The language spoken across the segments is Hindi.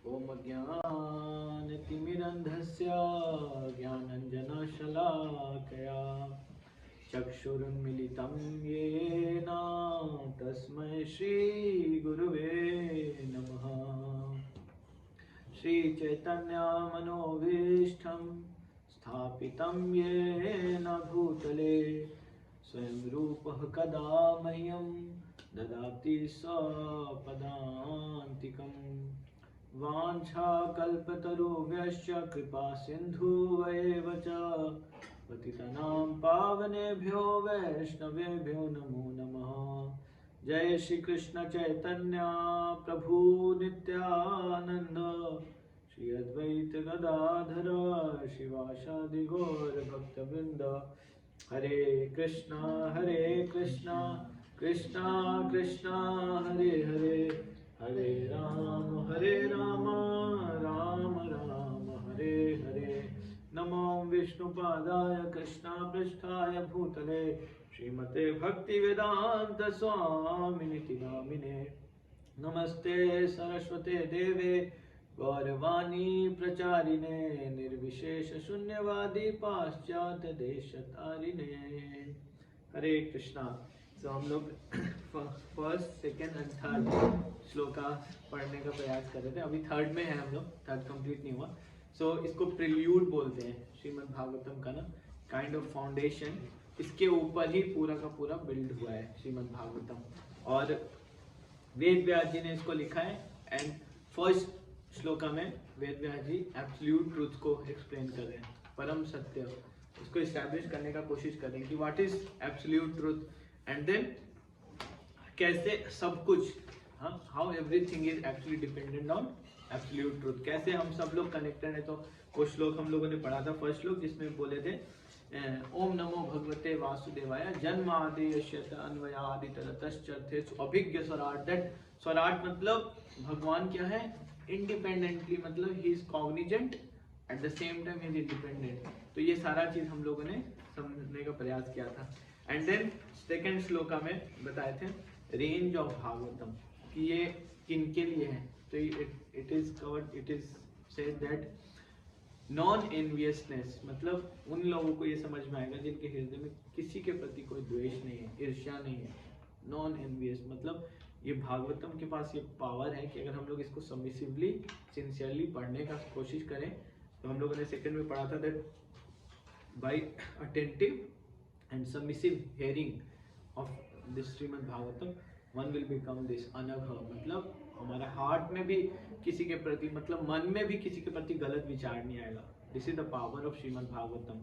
ॐ ज्ञानतिमिरन्धस्य ज्ञानञ्जनशलाकया चक्षुरुन्मिलितं येन तस्मै श्रीगुरुवे नमः। श्रीचैतन्यमनोभीष्टं स्थापितं येन भूतले स्वयं रूपः कदा मह्यं ददाति स्वपदान्तिकम्। वाञ्छाकल्पतरुभ्यश्च कृपा सिन्धुवैव च पतितानां पावनेभ्यो वैष्णवेभ्यो नमो नमः। जय श्री कृष्ण चैतन्य प्रभु नित्यानंद श्री अद्वैत गदाधर शिवासादि गौर भक्तवृंद। हरे कृष्णा कृष्णा कृष्णा हरे हरे, हरे राम राम राम हरे हरे। नमो विष्णुपादाय कृष्णापृष्ठाय भूतले श्रीमते भक्तिवेदांत स्वामिनिति नामिने। नमस्ते सरस्वते देवे गौरवाणी प्रचारिणे निर्विशेष शून्यवादी पाश्चात्य देशतारिणे। हरे कृष्णा। तो हम लोग first second and third shloka पढ़ने का प्रयास कर रहे थे। अभी थर्ड में है हम लोग, थर्ड कंप्लीट नहीं हुआ। सो इसको प्रिल्यूड बोलते हैं श्रीमद् भागवतम का ना, काइंड ऑफ फाउंडेशन। इसके ऊपर ही पूरा का पूरा बिल्ड हुआ है श्रीमद् भागवतम। और वेद व्यास जी ने इसको लिखा है। एंड फर्स्ट श्लोका में वेद व्यास जी एब्सोल्यूट ट्रूथ को एक्सप्लेन कर रहे हैं, परम सत्य उसको इस्टेब्लिश करने का कोशिश कर रहे हैं कि what is absolute truth and then कैसे सब कुछ, how everything is actually dependent on absolute truth, कैसे हम सब लोग कनेक्टेड है। तो वो श्लोक हम लोगों ने पढ़ा था, फर्स्ट श्लोक, जिसमें बोले थे ओम नमो भगवते वासुदेवाय जन्मादिश्यत अन्वयादि तरतश्चर्थे अभिज्ञ स्वराट। दैट स्वराट मतलब भगवान क्या है, इंडिपेंडेंटली, मतलब he is Cognizant at the same time he is independent. तो ये सारा चीज हम लोगों ने समझने का प्रयास किया था। एंड देन सेकेंड श्लोका में बताए थे रेंज ऑफ भागवतम कि ये किन के लिए है। तो it is covered, it is said that non enviousness, मतलब उन लोगों को ये समझ में आएगा जिनके हृदय में किसी के प्रति कोई द्वेष नहीं है, ईर्ष्या नहीं है। नॉन एनवियस मतलब ये भागवतम के पास ये पावर है कि अगर हम लोग इसको सबमिसिवली सिंसियरली पढ़ने का कोशिश करें, तो हम लोगों ने सेकंड में पढ़ा था that by attentive and submissive hearing of this Srimad Bhagavatam one will become this anagha. मतलब हमारा हार्ट में भी किसी के प्रति, मतलब मन में भी किसी के प्रति गलत विचार नहीं आएगा। This is the power of Shrimad Bhagavatam.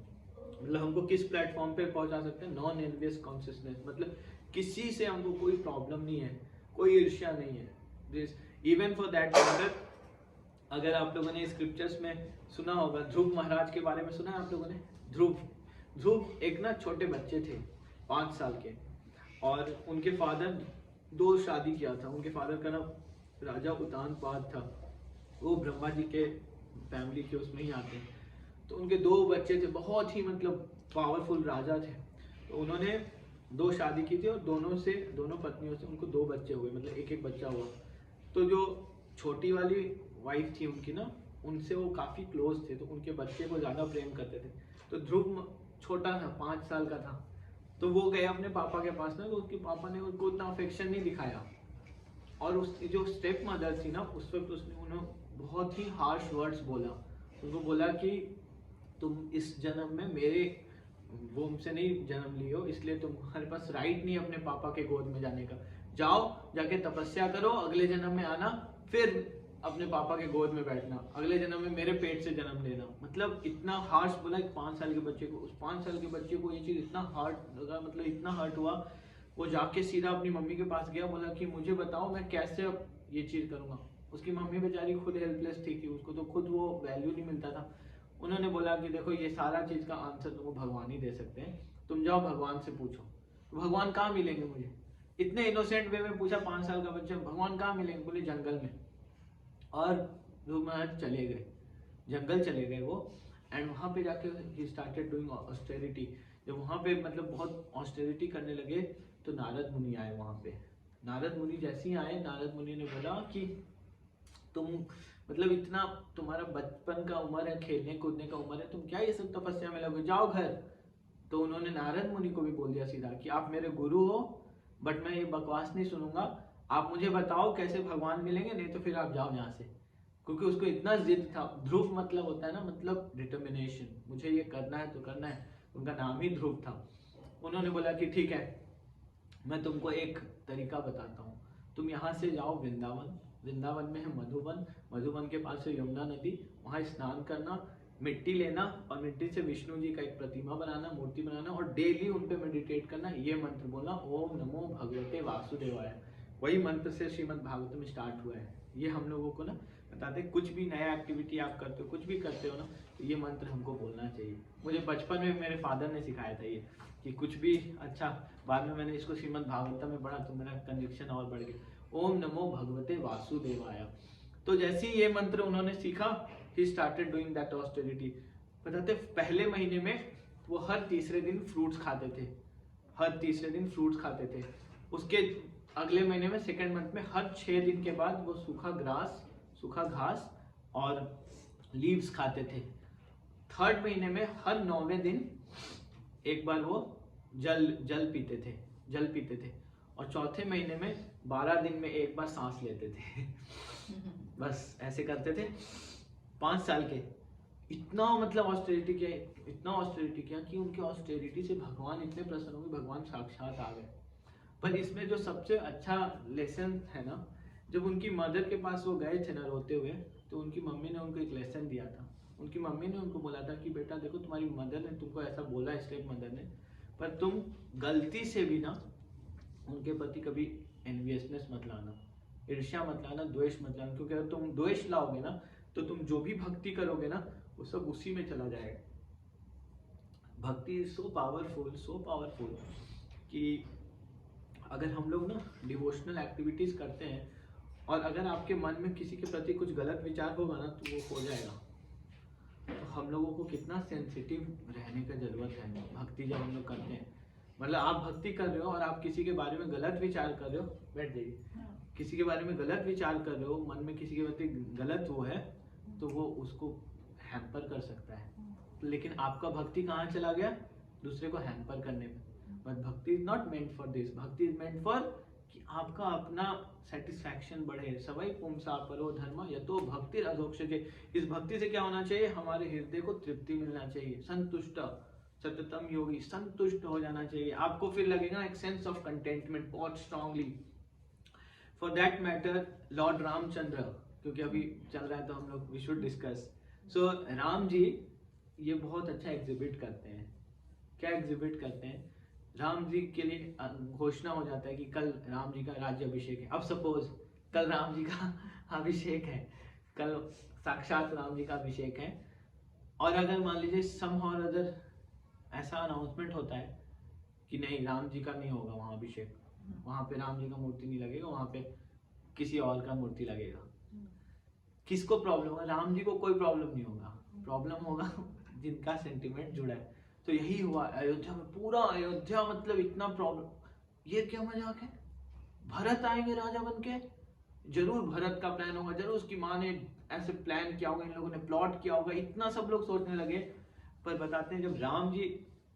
मतलब हमको किस प्लेटफॉर्म पे पहुंचा सकते हैं, नॉन एनवियस कॉन्शियसनेस, मतलब किसी से हमको कोई प्रॉब्लम नहीं है, कोई ईर्ष्या नहीं है। This even for that matter, अगर आप लोगों ने स्क्रिप्चर्स में सुना होगा, ध्रुव महाराज के बारे में सुना है आप लोगों ने। ध्रुव एक ना छोटे बच्चे थे 5 साल के, और उनके फादर 2 शादी किया था। उनके फादर का नाम राजा उतानपाद था, वो ब्रह्मा जी के फैमिली के उसमें ही आते हैं। तो उनके 2 बच्चे थे, बहुत ही मतलब पावरफुल राजा थे। तो उन्होंने 2 शादी की थी और दोनों पत्नियों से उनको 2 बच्चे हुए, मतलब एक बच्चा हुआ। तो जो छोटी वाली वाइफ थी उनकी ना, उनसे वो काफ़ी क्लोज थे, तो उनके बच्चे को ज़्यादा प्रेम करते थे। तो ध्रुव छोटा था, 5 साल का था। तो वो गए अपने पापा के पास ना, तो उसके पापा ने उनको उतना अफेक्शन नहीं दिखाया। और उसकी जो स्टेप मदर थी ना, उस वक्त उसने उन्हें बहुत ही हार्श वर्ड्स बोला। उनको बोला कि तुम इस जन्म में मेरे वोम से नहीं जन्म ली हो, इसलिए तुम्हारे पास राइट नहीं अपने पापा के गोद में जाने का। जाओ जाके तपस्या करो, अगले जन्म में आना, फिर अपने पापा के गोद में बैठना, अगले जन्म में मेरे पेट से जन्म लेना। मतलब इतना हार्श बोला एक 5 साल के बच्चे को। उस 5 साल के बच्चे को ये चीज इतना हार्ट लगा, मतलब इतना हर्ट हुआ। वो जाके सीधा अपनी मम्मी के पास गया, बोला कि मुझे बताओ मैं कैसे अब ये चीज करूंगा। उसकी मम्मी बेचारी खुद हेल्पलेस थी कि उसको तो खुद वो वैल्यू नहीं मिलता था। उन्होंने बोला कि देखो ये सारा चीज का आंसर तुमको भगवान ही दे सकते हैं, तुम जाओ भगवान से पूछो। तो भगवान कहाँ मिलेंगे मुझे? इतने इनोसेंट वे में पूछा 5 साल का बच्चा, भगवान कहाँ मिलेंगे? बोले जंगल में। और ध्रुव महाराज चले गए, जंगल चले गए वो। एंड वहाँ पे जाके ही स्टार्टेड डूइंग ऑस्टेरिटी। जब वहाँ पे मतलब बहुत ऑस्टेरिटी करने लगे, तो नारद मुनि आए वहाँ पे। नारद मुनि जैसे ही आए, नारद मुनि ने बोला कि तुम मतलब इतना तुम्हारा बचपन का उम्र है, खेलने कूदने का उम्र है, तुम क्या ये सब तपस्या में लगो, जाओ घर। तो उन्होंने नारद मुनि को भी बोल दिया सीधा कि आप मेरे गुरु हो, बट मैं ये बकवास नहीं सुनूंगा, आप मुझे बताओ कैसे भगवान मिलेंगे, नहीं तो फिर आप जाओ यहाँ से। क्योंकि उसको इतना जिद था। ध्रुव मतलब होता है ना, मतलब डिटर्मिनेशन, मुझे ये करना है तो करना है। उनका नाम ही ध्रुव था। उन्होंने बोला कि ठीक है, मैं तुमको एक तरीका बताता हूँ, तुम यहाँ से जाओ वृंदावन। वृंदावन में है मधुबन, मधुबन के पास है यमुना नदी, वहाँ स्नान करना, मिट्टी लेना और मिट्टी से विष्णु जी का एक प्रतिमा बनाना, मूर्ति बनाना, और डेली उन पे मेडिटेट करना, ये मंत्र बोलना, ओम नमो भगवते वासुदेवाय। वही मंत्र से श्रीमद् भागवत में स्टार्ट हुआ है। ये हम लोगों को ना बताते, कुछ भी नया एक्टिविटी आप करते हो, कुछ भी करते हो ना, तो ये मंत्र हमको बोलना चाहिए। मुझे बचपन में मेरे फादर ने सिखाया था ये, कि कुछ भी अच्छा, बाद में मैंने इसको श्रीमद् भागवत में पढ़ा तो मेरा कन्विक्शन और बढ़ गया। ओम नमो भगवते वासुदेवाय। तो जैसे ही ये मंत्र उन्होंने सीखा, he started doing that austerity। बताते पहले महीने में वो हर तीसरे दिन फ्रूट्स खाते थे, हर तीसरे दिन फ्रूट्स खाते थे। उसके अगले महीने में, सेकेंड मंथ में, हर 6 दिन के बाद वो सूखा घास और लीव्स खाते थे। थर्ड महीने में हर 9वें दिन एक बार वो जल पीते थे। और चौथे महीने में 12 दिन में एक बार सांस लेते थे। बस ऐसे करते थे 5 साल के। इतना मतलब ऑस्टेरिटी किया कि उनके ऑस्टेरिटी से भगवान इतने प्रसन्न हुए, भगवान साक्षात आ गए। पर इसमें जो सबसे अच्छा लेसन है ना, जब उनकी मदर के पास वो गए थे ना रोते हुए, तो उनकी मम्मी ने उनको एक लेसन दिया था। उनकी मम्मी ने उनको बोला था कि बेटा देखो, तुम्हारी मदर ने तुमको ऐसा बोला, स्टेप मदर ने, पर तुम गलती से भी ना उनके प्रति कभी एनवियसनेस मत लाना, ईर्ष्या मत लाना, द्वेष मत लाना। क्योंकि अगर तुम द्वेष लाओगे ना, तो तुम जो भी भक्ति करोगे ना, वो सब उसी में चला जाएगा। भक्ति इज सो पावरफुल कि अगर हम लोग ना डिवोशनल एक्टिविटीज करते हैं, और अगर आपके मन में किसी के प्रति कुछ गलत विचार होगा ना, तो वो हो जाएगा। तो हम लोगों को कितना सेंसिटिव रहने का जरूरत है भक्ति जब हम लोग करते हैं। मतलब आप भक्ति कर रहे हो और आप किसी के बारे में गलत विचार कर रहे हो, बैठ जाइए, किसी के बारे में गलत विचार कर रहे हो, मन में किसी के प्रति गलत वो है, तो वो उसको हैम्पर कर सकता है। लेकिन आपका भक्ति कहाँ चला गया? दूसरे को हैम्पर करने में। बट भक्ति is not meant for this. भक्ति इज मेंट फॉर कि आपका अपना सेटिस्फैक्शन बढ़े। सवै पुंसा परो धर्म यतो भक्ति अधोक्षजे। इस भक्ति से क्या होना चाहिए? हमारे हृदय को तृप्ति मिलना चाहिए। संतुष्ट सततम योगी, संतुष्ट हो जाना चाहिए। आपको फिर लगेगा एक सेंस ऑफ कंटेंटमेंट बहुत strongly. For that matter Lord Ramchandra, क्योंकि अभी चल रहा है तो हम लोग वी शुड डिस्कस। सो राम जी ये बहुत अच्छा एग्जिबिट करते हैं। क्या एग्जिबिट करते हैं? राम जी के लिए घोषणा हो जाता है कि कल राम जी का राज्य अभिषेक है। अब सपोज कल राम जी का अभिषेक है, कल साक्षात राम जी का अभिषेक है, और अगर मान लीजिए समहाउ और अदर ऐसा अनाउंसमेंट होता है कि नहीं, राम जी का नहीं होगा वहाँ अभिषेक, वहाँ पे राम जी का मूर्ति नहीं लगेगा, वहाँ पे किसी और का मूर्ति लगेगा। किसको प्रॉब्लम होगा? राम जी को कोई प्रॉब्लम नहीं होगा, प्रॉब्लम होगा जिनका सेंटिमेंट जुड़ा है। तो यही हुआ अयोध्या में। पूरा अयोध्या मतलब इतना प्रॉब्लम, ये क्या मजाक है? भरत आएंगे राजा बन के, जरूर भरत का प्लान होगा, जरूर उसकी माँ ने ऐसे प्लान किया होगा, इन लोगों ने प्लॉट किया होगा, इतना सब लोग सोचने लगे। पर बताते हैं जब राम जी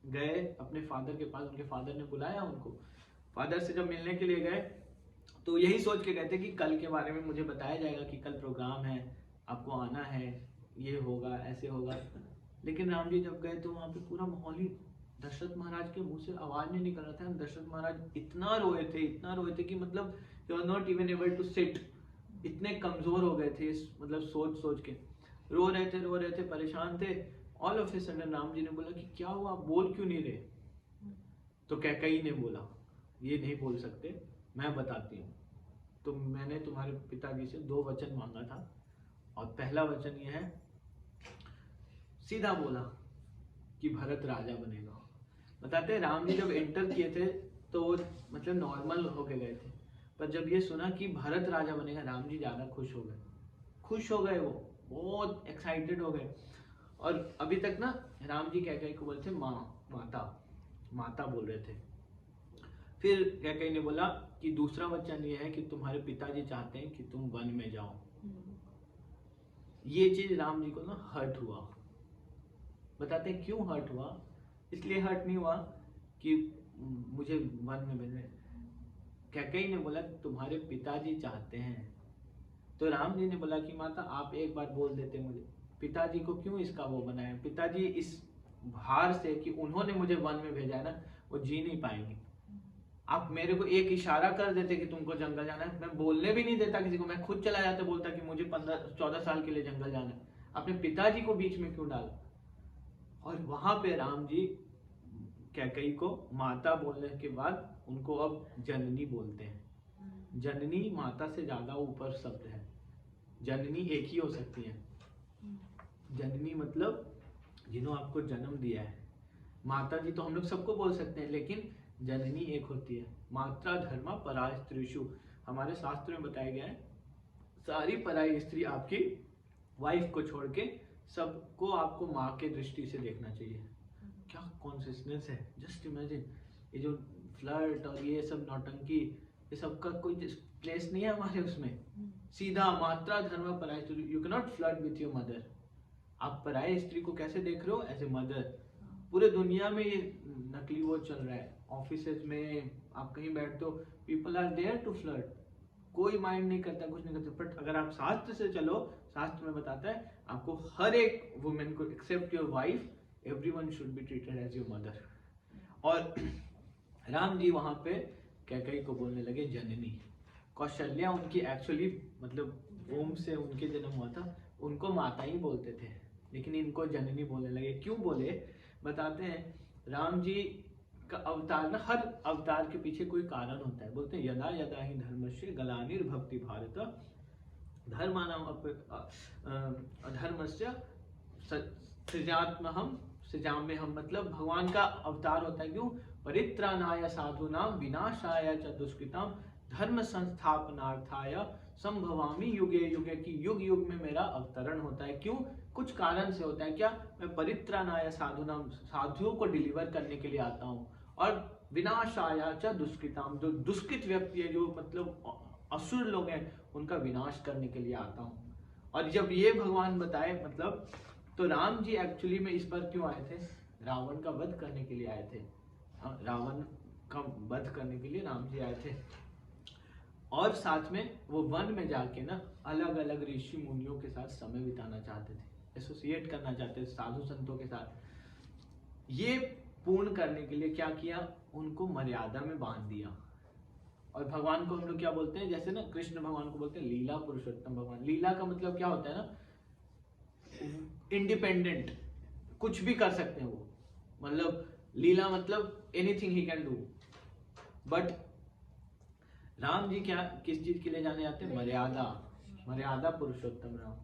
गए अपने फादर के पास, उनके फादर ने बुलाया उनको, फादर से जब मिलने के लिए गए तो यही सोच के गए थे कि कल के बारे में मुझे बताया जाएगा कि कल प्रोग्राम है, आपको आना है, ये होगा, ऐसे होगा। लेकिन राम जी जब गए तो वहाँ पे पूरा माहौल ही, दशरथ महाराज के मुंह से आवाज नहीं निकल रहा था। दशरथ महाराज इतना रोए थे कि मतलब they were not even able to sit, इतने कमजोर हो गए थे मतलब सोच के रो रहे थे, परेशान थे। All of a sudden Ram ji ने बोला कि क्या हुआ, आप बोल क्यों नहीं रहे? तो कैकेयी ने बोला, ये नहीं बोल सकते, मैं बताती हूँ। तो मैंने तुम्हारे पिताजी से 2 वचन मांगा था, और पहला वचन ये है, सीधा बोला कि भरत राजा बनेगा। बताते हैं राम जी जब एंटर किए थे तो मतलब नॉर्मल होके गए थे, पर जब ये सुना कि भरत राजा बनेगा, राम जी ज्यादा खुश हो गए, वो बहुत एक्साइटेड हो गए। और अभी तक ना राम जी कैकेयी को बोलते थे माता बोल रहे थे। फिर कैकेयी ने बोला कि दूसरा वचन ये है कि तुम्हारे पिताजी चाहते हैं कि तुम वन में जाओ। ये चीज राम जी को ना हर्ट हुआ। बताते हैं क्यों हर्ट हुआ। इसलिए हर्ट नहीं हुआ कि मुझे वन में भेजे, कैकेयी ने बोला तुम्हारे पिताजी चाहते हैं। तो राम जी ने बोला कि माता आप एक बार बोल देते मुझे, पिताजी को क्यों इसका वो बनाया। पिताजी इस भार से कि उन्होंने मुझे वन में भेजा है ना, वो जी नहीं पाएंगे। आप मेरे को एक इशारा कर देते कि तुमको जंगल जाना है, मैं बोलने भी नहीं देता किसी को, मैं खुद चला जाता, बोलता कि मुझे 15-14 साल के लिए जंगल जाना है। अपने पिताजी को बीच में क्यों डाला। और वहां पे राम जी कैकेयी को माता बोलने के बाद उनको अब जननी बोलते हैं। जननी माता से ज्यादा ऊपर शब्द है। जननी एक ही हो सकती है। जननी मतलब जिन्हों आपको जन्म दिया है। माता जी तो हम लोग सबको बोल सकते हैं, लेकिन जननी एक होती है। मात्रा धर्मा पराय स्त्रीषु, हमारे शास्त्र में बताया गया है सारी पराई स्त्री आपकी वाइफ को छोड़ के सबको आपको माँ के दृष्टि से देखना चाहिए। क्या कॉन्सियसनेस है। जस्ट इमेजिन, ये जो फ्लर्ट और ये सब नौटंकी, ये सब का कोई प्लेस नहीं है हमारे उसमें। सीधा मात्रा धर्म पराय स्त्री, you can not flirt with your mother. आप पराय स्त्री को कैसे देख रहे हो, एज ए मदर। पूरे दुनिया में ये नकली वो चल रहा है। ऑफिसेज में आप कहीं बैठते हो, people are there to flirt, कोई माइंड नहीं करता, कुछ नहीं करता। बट अगर आप शास्त्र से चलो, शास्त्र में बताता है आपको हर एक वुमेन को except your wife, everyone should be treated as your mother. और राम जी वहां पे कैकेयी को बोलने लगे जननी। कौशल्या उनकी एक्चुअली मतलब वोम से उनके जन्म हुआ था, उनको माता ही बोलते थे, लेकिन इनको जननी बोलने लगे। क्यों बोले बताते हैं। राम जी का अवतार ना, हर अवतार के पीछे कोई कारण होता है। बोलते हैं यदा यदा ही धर्मस्य ग्लानिर्भक्ति भारत धर्मानाम अधर्मस्य सृजात्महम सृजाम्यहम, मतलब भगवान का अवतार होता है। क्यों, परित्राणाय साधूनाम विनाशाय च दुष्कृताम धर्म संस्थापनार्थाय संभवामि युगे युगे, की युग युग में मेरा अवतरण होता है। क्यों, कुछ कारण से होता है। क्या, मैं परित्राणाय साधूनाम, साधुओं को डिलीवर करने के लिए आता हूँ, और विनाशाय च दुष्कृताम, जो दुष्कृत व्यक्ति है, जो मतलब असुर लोग हैं, उनका विनाश करने के लिए आता हूँ। और जब ये भगवान बताए मतलब, तो राम जी एक्चुअली में इस पर क्यों आए थे, रावण का वध करने के लिए आए थे। रावण का वध करने के लिए राम जी आए थे। और साथ में वो वन में जाके ना अलग अलग ऋषि मुनियों के साथ समय बिताना चाहते थे, एसोसिएट करना चाहते थे साधु संतों के साथ। ये पूर्ण करने के लिए क्या किया, उनको मर्यादा में बांध दिया। और भगवान को हम लोग क्या बोलते हैं, जैसे ना कृष्ण भगवान को बोलते हैं लीला पुरुषोत्तम भगवान। लीला का मतलब क्या होता है ना, इंडिपेंडेंट, कुछ भी कर सकते हैं वो। मतलब लीला मतलब anything he can do. But Ram ji क्या किस चीज के लिए जाने जाते हैं, मर्यादा, मर्यादा पुरुषोत्तम राम।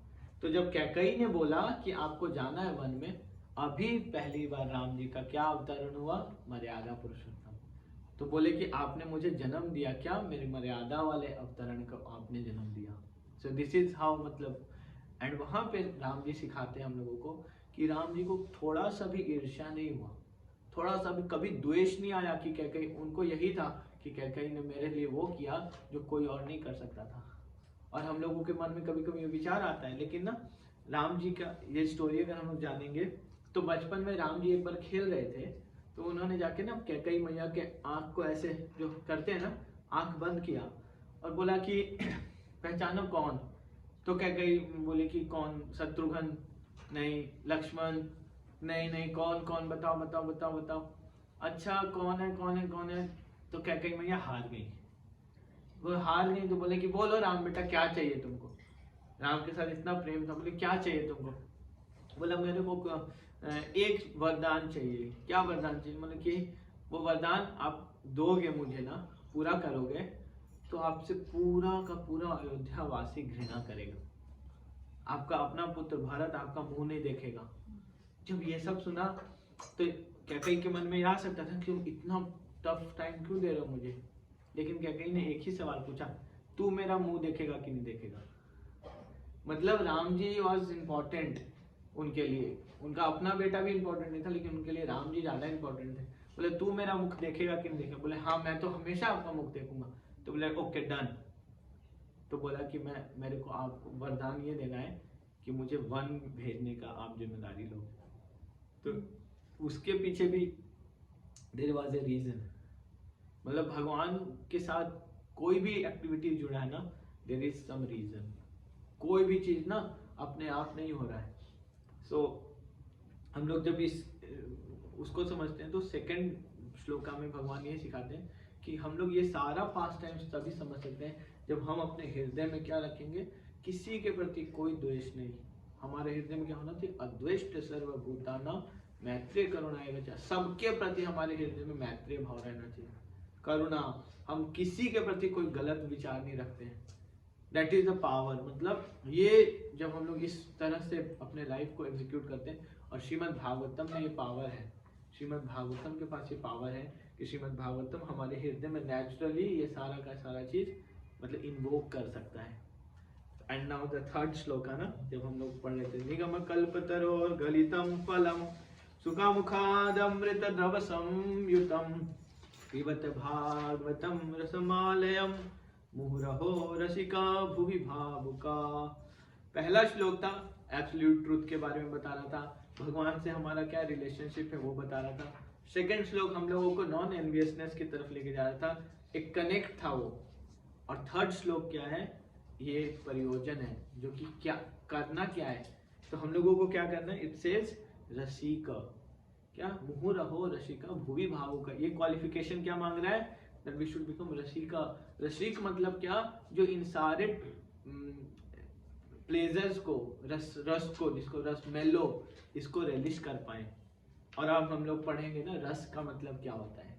तो जब कैकेयी ने बोला कि आपको जाना है वन में, अभी पहली बार राम जी का क्या अवतरण हुआ, मर्यादा पुरुषोत्तम। तो बोले कि आपने मुझे जन्म दिया, क्या मेरी मर्यादा वाले अवतरण को आपने जन्म दिया। सो दिस इज हाउ, मतलब। एंड वहां पे राम जी सिखाते हैं हम लोगों को कि राम जी को थोड़ा सा भी ईर्ष्या नहीं हुआ, थोड़ा सा भी कभी द्वेष नहीं आया कि कैकेयी, उनको यही था कि कैकेयी ने मेरे लिए वो किया जो कोई और नहीं कर सकता था। और हम लोगों के मन में कभी कभी ये विचार आता है, लेकिन ना राम जी का ये स्टोरी अगर हम लोग जानेंगे, तो बचपन में राम जी एक बार खेल रहे थे, तो उन्होंने जाके ना कैकेयी मैया के आंख को ऐसे जो करते हैं ना, आंख बंद किया और बोला कि पहचानो कौन। तो कैकेयी बोले कि कौन, शत्रुघ्न नहीं, लक्ष्मण नहीं, नहीं कौन कौन, बताओ बताओ बताओ बताओ, अच्छा कौन है कौन है कौन है। तो कैकेयी मैया हार गई। वो हार गई तो बोले कि बोलो राम बेटा क्या चाहिए तुमको। राम के साथ इतना प्रेम था, बोले क्या चाहिए तुमको। बोला मेरे को एक वरदान चाहिए। क्या वरदान चाहिए, मतलब कि वो वरदान आप दोगे मुझे ना, पूरा करोगे तो आपसे पूरा का पूरा अयोध्या वासी घृणा करेगा, आपका अपना पुत्र भरत आपका मुंह नहीं देखेगा। जब ये सब सुना तो कैकेयी के मन में आ सकता था कि इतना टफ टाइम क्यों दे रहे हो मुझे। लेकिन कैकेयी ने एक ही सवाल पूछा, तू मेरा मुंह देखेगा कि नहीं देखेगा। मतलब राम जी वॉज इम्पोर्टेंट उनके लिए, उनका अपना बेटा भी इम्पोर्टेंट नहीं था, लेकिन उनके लिए राम जी ज्यादा इम्पोर्टेंट थे। बोले तू मेरा मुख देखेगा कि नहीं देखेगा। बोले हाँ मैं तो हमेशा आपका मुख देखूंगा। तो बोले ओके डन। तो बोला कि मैं, मेरे को आपको वरदान ये देना है कि मुझे वन भेजने का आप जिम्मेदारी लो। तो उसके पीछे भी देयर वाज ए रीजन। मतलब भगवान के साथ कोई भी एक्टिविटी जुड़ा है ना, देयर इज सम रीजन। कोई भी चीज ना अपने आप नहीं हो रहा है। सो हम लोग जब इस उसको समझते हैं तो सेकंड श्लोका में भगवान ये सिखाते हैं कि हम लोग ये सारा पास्ट टाइम्स तभी समझ सकते हैं जब हम अपने हृदय में क्या रखेंगे, किसी के प्रति कोई द्वेष नहीं। हमारे हृदय में क्या होना चाहिए, अद्वेष्ट सर्वभूतानां मैत्रेय करुणा एव च। सबके प्रति हमारे हृदय में मैत्रेय भाव रहना चाहिए, करुणा। हम किसी के प्रति कोई गलत विचार नहीं रखते हैं। That is the power. मतलब ये जब हम लोग इस तरह से अपने लाइफ को एग्जीक्यूट करते हैं, और श्रीमद् भागवतम में ये पावर है, श्रीमद् भागवतम के पास ये पावर है कि श्रीमद् भागवतम हमारे हृदय में नेचुरली ये सारा का सारा चीज मतलब इन्वोक कर सकता है। एंड नाउ द थर्ड श्लोक है ना, जब हम लोग पढ़ लेते हैं, निगम कल्पतरोर गलितम फलम सुखामुखादमृत द्रव संयुतम पिबत भागवतम रसमालयम मुहुरहो रसिका भुवि भावुका। पहला श्लोक था एब्सोल्यूट ट्रूथ के बारे में बता रहा था, भगवान से हमारा क्या रिलेशनशिप है वो बता रहा था। सेकंड श्लोक हम लोगों को नॉन एनवियसनेस की तरफ लेके जा रहा था, एक कनेक्ट था वो। और थर्ड श्लोक क्या है, ये प्रयोजन है, जो कि क्या करना क्या है। तो हम लोगों को क्या करना है, इट सेज रसिक, क्या मुहुरहो रसिका भुवि भावुका। ये क्वालिफिकेशन क्या मांग रहा है, that we should become रसिका। रसिक मतलब क्या, जो इन सारे प्लेजर्स को, रस को, जिसको रस मेलो, इसको रिलीज कर पाए। और अब हम लोग पढ़ेंगे ना रस का मतलब क्या होता है,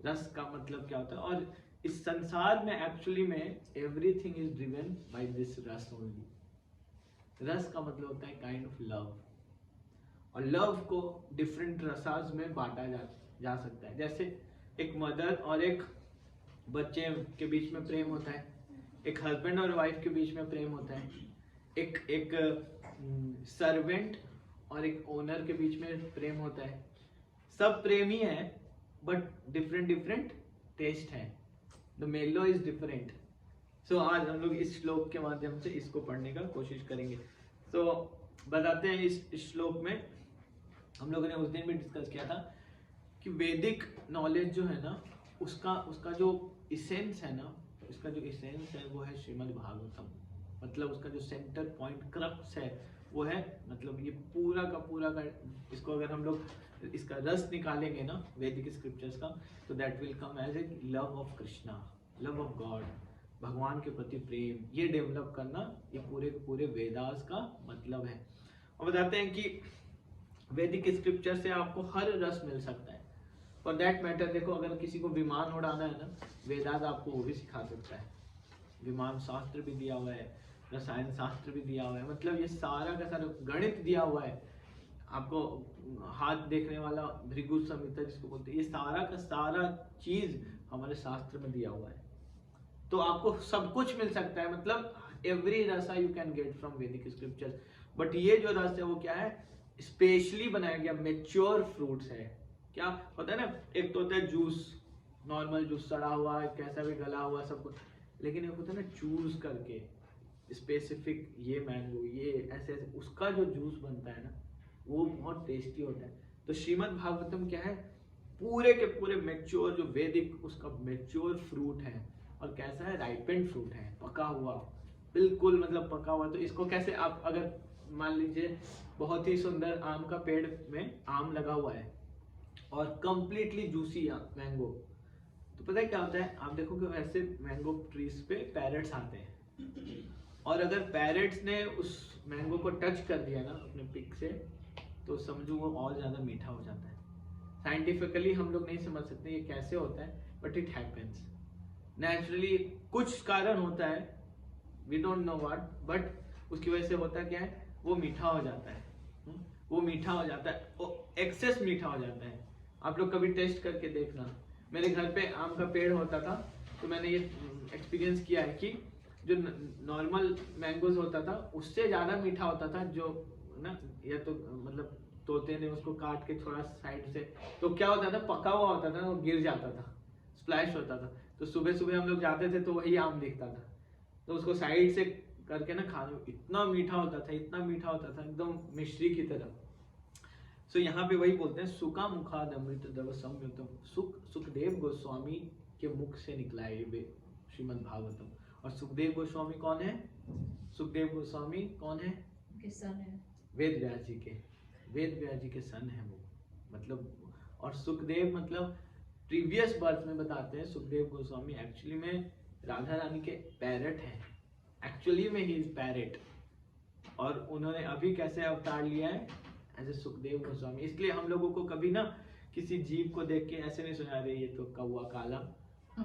रस का मतलब क्या होता है। और इस संसार में एक्चुअली में everything is driven by this रस ओनली। रस का मतलब होता है काइंड ऑफ लव, और लव को डिफरेंट रसास में बांटा जा सकता है। जैसे एक मदर और एक बच्चे के बीच में प्रेम होता है, एक हस्बैंड और वाइफ के बीच में प्रेम होता है, एक सर्वेंट और एक ओनर के बीच में प्रेम होता है। सब प्रेम ही है बट डिफरेंट डिफरेंट टेस्ट है, द मेलो इज डिफरेंट। सो आज हम लोग इस श्लोक के माध्यम से इसको पढ़ने का कोशिश करेंगे। तो बताते हैं इस श्लोक में हम लोगों ने उस दिन भी डिस्कस किया था कि वैदिक नॉलेज जो है ना, उसका जो इसेंस है ना, इसका जो इसेंस है वो है श्रीमद् भागवतम। मतलब उसका जो सेंटर पॉइंट क्रक्स है वो है, मतलब ये पूरा का इसको अगर हम लोग इसका रस निकालेंगे ना वैदिक स्क्रिप्चर्स का, तो that will come as a love of Krishna, love of God, भगवान के प्रति प्रेम। ये डेवलप करना ये पूरे के पूरे वेदास का मतलब है। और बताते हैं कि वैदिक स्क्रिप्चर से आपको हर रस मिल सकता है। फॉर दैट मैटर देखो, अगर किसी को विमान उड़ाना है ना, वेदास आपको वो भी सिखा सकता है। विमान शास्त्र भी दिया हुआ है, रसायन शास्त्र भी दिया हुआ है, मतलब ये सारा का सारा गणित दिया हुआ है आपको। हाथ देखने वाला भृगु संहिता जिसको बोलते हैं, ये सारा का सारा चीज हमारे शास्त्र में दिया हुआ है। तो आपको सब कुछ मिल सकता है, मतलब एवरी रसा यू कैन गेट फ्रॉम वैदिक स्क्रिप्चर्स। बट ये जो रस है वो क्या है, स्पेशली बनाया गया मेच्योर फ्रूट्स है। क्या होता है ना, एक तो होता है जूस, नॉर्मल जूस, सड़ा हुआ कैसा भी गला हुआ सब कुछ, लेकिन एक होता है ना चूज करके स्पेसिफिक, ये मैंगो, ये ऐसे ऐसे उसका जो जूस बनता है ना, वो बहुत टेस्टी होता है। तो श्रीमद् भागवतम क्या है, पूरे के पूरे मेच्योर जो वैदिक उसका मेच्योर फ्रूट है। और कैसा है, राइपेंड फ्रूट है, पका हुआ, बिल्कुल मतलब पका हुआ। तो इसको कैसे आप अगर मान लीजिए बहुत ही सुंदर आम का पेड़ में आम लगा हुआ है और कंप्लीटली जूसी मैंगो, तो पता है क्या होता है, आप देखो कि वैसे मैंगो ट्रीज पे पैरेट्स आते हैं, और अगर पैरेट्स ने उस मैंगो को टच कर दिया ना अपने पिक से, तो समझो वो और ज्यादा मीठा हो जाता है। साइंटिफिकली हम लोग नहीं समझ सकते ये कैसे होता है, बट इट हैपेंस नेचुरली। कुछ कारण होता है, we don't know what, but उसकी वजह से होता क्या है, वो मीठा हो जाता है। वो मीठा हो जाता है, वो एक्सेस मीठा हो जाता है। आप लोग कभी टेस्ट करके देखना। मेरे घर पे आम का पेड़ होता था, तो मैंने ये एक्सपीरियंस किया है कि जो नॉर्मल मैंगोज होता था उससे ज्यादा मीठा होता था, जो ना, या तो मतलब तोते ने उसको काट के थोड़ा साइड से, तो क्या होता था, पका हुआ होता था, वो गिर जाता था, स्प्लैश होता था। तो सुबह सुबह हम लोग जाते थे तो वही आम दिखता था, तो उसको साइड से करके ना खाने, इतना मीठा होता था, इतना मीठा होता था, एकदम मिश्री की तरह। सो यहाँ पे वही बोलते हैं सुका मुखाद अमृत द्रव संयुतम, सुखदेव गोस्वामी के मुख से निकला है ये श्रीमद् भागवतम। और सुखदेव गोस्वामी कौन है? सुखदेव गोस्वामी कौन है? किसान है, वेद व्यास जी के, वेद व्यास जी के सन है वो, मतलब। और सुखदेव मतलब प्रीवियस बर्थ में बताते हैं सुखदेव गोस्वामी एक्चुअली में राधा रानी के पैरेट हैं, एक्चुअली में ही इज पैरेट। और उन्होंने अभी कैसे अवतार लिया है? As a Sukhdev Goswami. इसलिए हम लोगों को कभी ना किसी जीव को देख के ऐसे नहीं सुना रहे ये तो कौवा काला,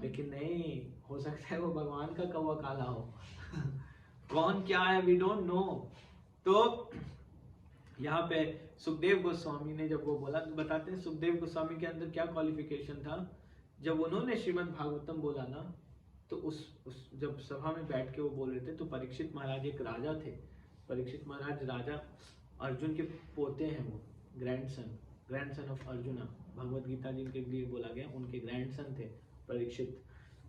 लेकिन नहीं, हो सकता है वो भगवान का कौवा काला हो। कौन क्या है वी डोंट नो। तो यहाँ पे सुखदेव गोस्वामी ने जब वो बोला, तो बताते हैं सुखदेव गोस्वामी के अंदर क्या क्वालिफिकेशन था। जब उन्होंने श्रीमद् भागवतम बोला ना, तो उस जब सभा में बैठ के वो बोल रहे थे, तो परीक्षित महाराज एक राजा थे। परीक्षित महाराज राजा अर्जुन के पोते हैं, वो ग्रैंडसन ऑफ अर्जुना, भगवत गीता जिनके लिए बोला गया, उनके ग्रैंडसन थे परीक्षित।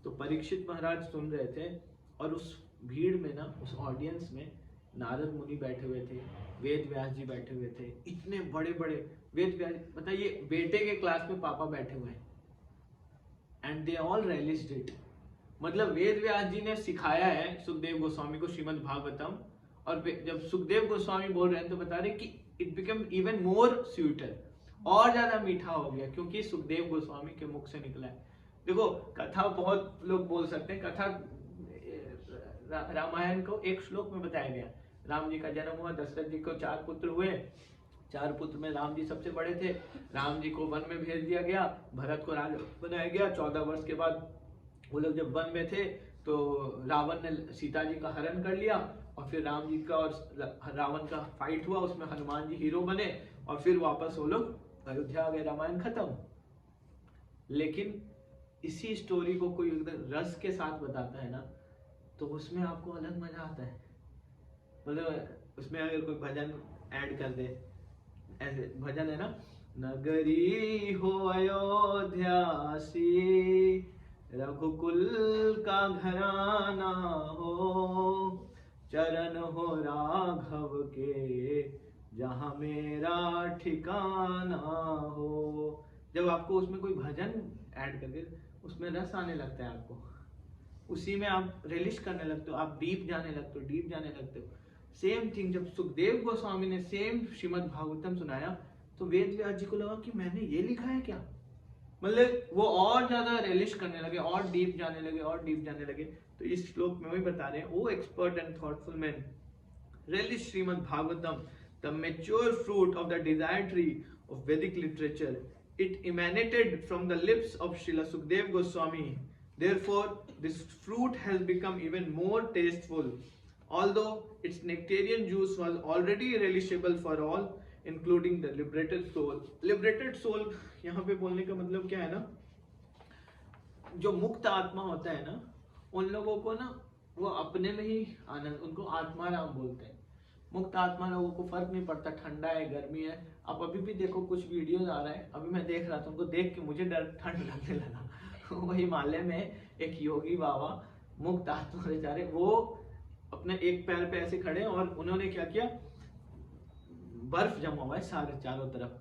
तो परीक्षित महाराज सुन रहे थे, और उस भीड़ में ना, उस ऑडियंस में नारद मुनि बैठे हुए थे, वेद व्यास जी बैठे हुए थे, इतने बड़े बड़े वेद व्यास, बताइए बेटे के क्लास में पापा बैठे हुए हैं, एंड दे ऑल रियलिस्ड इट। मतलब वेद व्यास जी ने सिखाया है सुखदेव गोस्वामी को श्रीमद् भागवतम, और जब सुखदेव गोस्वामी बोल रहे हैं तो बता रहे कि it become even more sweeter, और ज्यादा मीठा हो गया, क्योंकि सुखदेव गोस्वामी के मुख से निकला है। देखो कथा बहुत लोग बोल सकते हैं, कथा रामायण को एक श्लोक में बताया गया। राम जी का जन्म हुआ, दशरथ जी को 4 पुत्र हुए, 4 पुत्र में राम जी सबसे बड़े थे। राम जी को वन में भेज दिया गया, भरत को राजा बनाया गया। 14 वर्ष के बाद वो लोग जब वन में थे, तो रावण ने सीता जी का हरण कर लिया, और फिर राम जी का और रावण का फाइट हुआ, उसमें हनुमान जी हीरो बने, और फिर वापस वो लोग अयोध्या आ गए, रामायण खत्म। लेकिन इसी स्टोरी को कोई एकदम रस के साथ बताता है ना, तो उसमें आपको अलग मजा आता है। मतलब उसमें अगर कोई भजन ऐड कर दे, ऐसे भजन है ना, नगरी हो अयोध्या सी, रघुकुल का घराना हो, चरण हो राघव के, जहाँ मेरा ठिकाना हो। जब आपको उसमें कोई भजन ऐड करके उसमें रस आने लगता है, आपको उसी में आप रिलिश करने लगते हो, आप डीप जाने लगते हो। सेम थिंग जब सुखदेव गोस्वामी ने सेम श्रीमद् भागवतम सुनाया, तो वेद व्यास जी को लगा कि मैंने ये लिखा है क्या, मतलब वो और ज्यादा रिलिश करने लगे, और डीप जाने लगे। तो इस श्लोक में वही बता रहे हैं, O expert and thoughtful man, relish Srimad Bhagavatam, the mature fruit of the desired tree of Vedic literature. It emanated from the lips of Srila Sukdev Goswami. Therefore, this fruit has become even more tasteful. Although its nectarian juice was already relishable for all, including the liberated soul. Liberated soul यहाँ पे बोलने का मतलब क्या है ना, जो मुक्त आत्मा होता है ना, उन लोगों को ना वो अपने में ही आनंद, उनको आत्माराम बोलते हैं। मुक्त आत्मा लोगों को फर्क नहीं पड़ता ठंडा है गर्मी है। आप अभी भी देखो कुछ वीडियोस आ रहा है, अभी मैं देख रहा था, उनको देख के मुझे डर ठंड लगने लगा। वो हिमालय में एक योगी बाबा मुक्त आत्मा बेचारे, वो अपने एक पैर पे ऐसे खड़े, और उन्होंने क्या किया, बर्फ जमा हुआ है सारे चारों तरफ,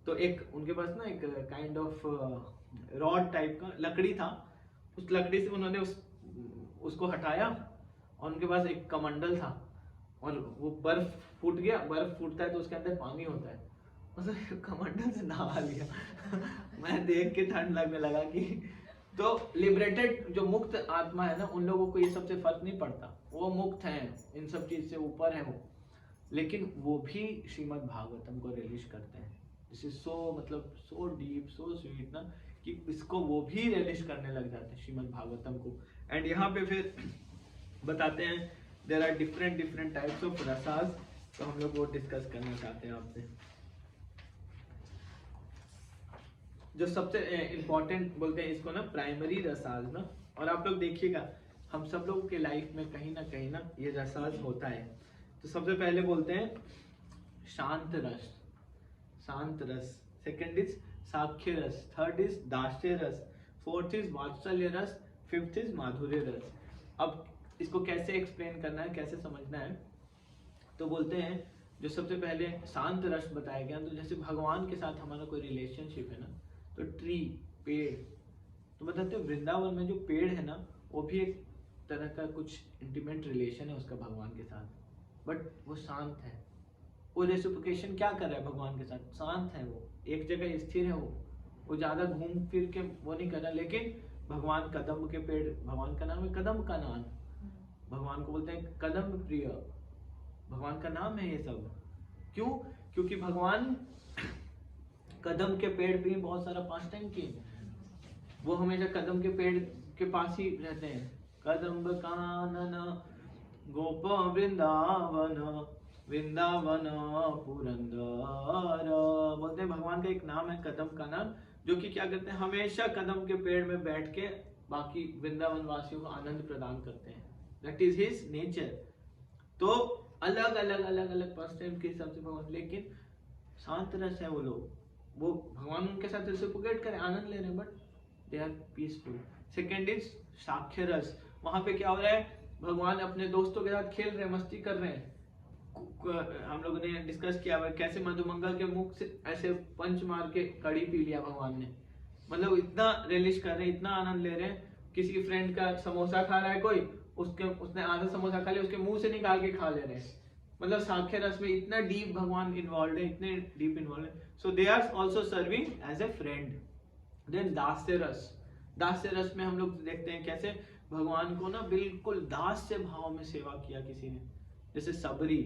तो एक उनके पास ना एक काइंड ऑफ रॉड टाइप का लकड़ी था, उस लकड़ी से उन्होंने उसको हटाया, और उनके पास एक कमंडल था, और वो बर्फ फूट गया। बर्फ फूटता है तो उसके अंदर पानी होता है, उसने कमंडल से नहा लिया। मैं देख के ठंड लगने लगा कि तो लिबरेटेड जो मुक्त आत्मा है ना, उन लोगों को ये सबसे फर्क नहीं पड़ता, वो मुक्त हैं, इन सब चीज से ऊपर है वो, लेकिन वो भी श्रीमद् भागवतम को रिलीज करते हैं। दिस इज सो मतलब सो डीप सो स्वीट ना, कि इसको वो भी रिलीज करने लग जाते हैं श्रीमद् भागवतम को। एंड यहाँ पे फिर बताते हैं there are different types of rasas, तो हम लोग वो डिस्कस करना चाहते हैं आपसे। जो सबसे इम्पोर्टेंट बोलते हैं इसको ना प्राइमरी रसास ना, और आप लोग देखिएगा हम सब लोगों के लाइफ में कहीं ना ये रसास होता है। तो सबसे पहले बोलते हैं शांत रस, सेकंड इज साख्य रस, थर्ड इज दास्य रस, फोर्थ इज वात्सल्य रस, फिफ्थ इज माधुर्य रस। अब इसको कैसे एक्सप्लेन करना है, कैसे समझना है, तो बोलते हैं जो सबसे पहले शांत रस बताया गया। तो जैसे भगवान के साथ हमारा कोई रिलेशनशिप है ना, तो ट्री, पेड़, तो बताते हैं वृंदावन में जो पेड़ है ना, वो भी एक तरह का कुछ इंटीमेट रिलेशन है उसका भगवान के साथ, बट वो शांत है। वो रेसिप्रोकेशन क्या कर रहा है भगवान के साथ, शांत है, वो एक जगह स्थिर है, वो ज्यादा घूम फिर के वो नहीं कर रहा। लेकिन भगवान कदम के पेड़, भगवान का नाम है कदम का नाम, भगवान को बोलते हैं कदम प्रिय, भगवान का नाम है ये सब। क्यों? क्योंकि भगवान कदम के पेड़ भी बहुत सारा पास टाइम किए, वो हमेशा कदम के पेड़ के पास ही रहते हैं। कदम कानन गोप वृंदावन, वृंदावन पुरंदर, बोलते हैं भगवान का एक नाम है कदम का नाम, जो कि क्या करते हैं, हमेशा कदम के पेड़ में बैठ के बाकी वृंदावन वासियों को आनंद प्रदान करते हैं। That is his nature. तो अलग अलग अलग अलग फर्स्ट टाइम के हिसाब से भगवान, लेकिन शांत रस है वो लोग, वो भगवान उनके साथ रेसिप्रोकेट करें, आनंद ले रहे हैं, but they are peaceful. Second is साक्ष्य रस। वहां पे क्या हो रहा है, भगवान अपने दोस्तों के साथ खेल रहे हैं, मस्ती कर रहे हैं। हम लोगों ने डिस्कस किया हुआ कैसे मधुमंगल के मुख से ऐसे पंच मार के कड़ी पी लिया भगवान ने, मतलब इतना रिलिश कर रहे हैं, इतना आनंद ले रहे हैं। किसी फ्रेंड का समोसा खा रहा है कोई, उसने आधा समोसा खा लिया, उसके मुंह से निकाल के खा ले रहे हैं। मतलब साक्ष्य रस में इतना डीप भगवान इन्वॉल्व है, इतने डीप इन्वॉल्व है। So they are also serving as a friend. Then dasya rasa. दास्य रस में हम लोग देखते हैं कैसे भगवान को ना बिल्कुल दास्य भाव में सेवा किया किसी ने। जैसे सबरी,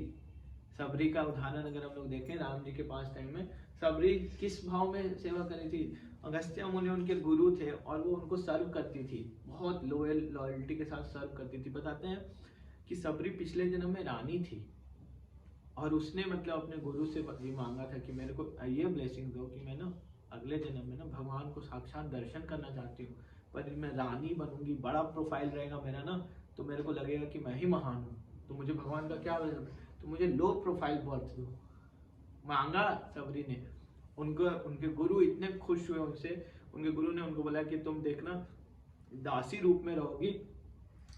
सबरी का उदाहरण अगर हम लोग देखें, राम जी के पास टाइम में सबरी किस भाव में सेवा करी थी। अगस्त्य मुनि उनके गुरु थे और वो उनको सर्व करती थी, बहुत लॉयल्टी के साथ सर्व करती थी। बताते हैं कि सबरी पिछले जन्म में रानी थी और उसने मतलब अपने गुरु से ये मांगा था कि मेरे को ये ब्लेसिंग दो कि मैं ना अगले जन्म में ना भगवान को साक्षात दर्शन करना चाहती हूँ, पर मैं रानी बनूंगी, बड़ा प्रोफाइल रहेगा मेरा ना, तो मेरे को लगेगा कि मैं ही महान हूँ, तो मुझे भगवान का क्या, तो मुझे लो प्रोफाइल बर्थ दो। मांगा सबरी ने, उनको उनके गुरु इतने खुश हुए उनसे। उनके गुरु ने उनको बोला कि तुम देखना दासी रूप में रहोगी,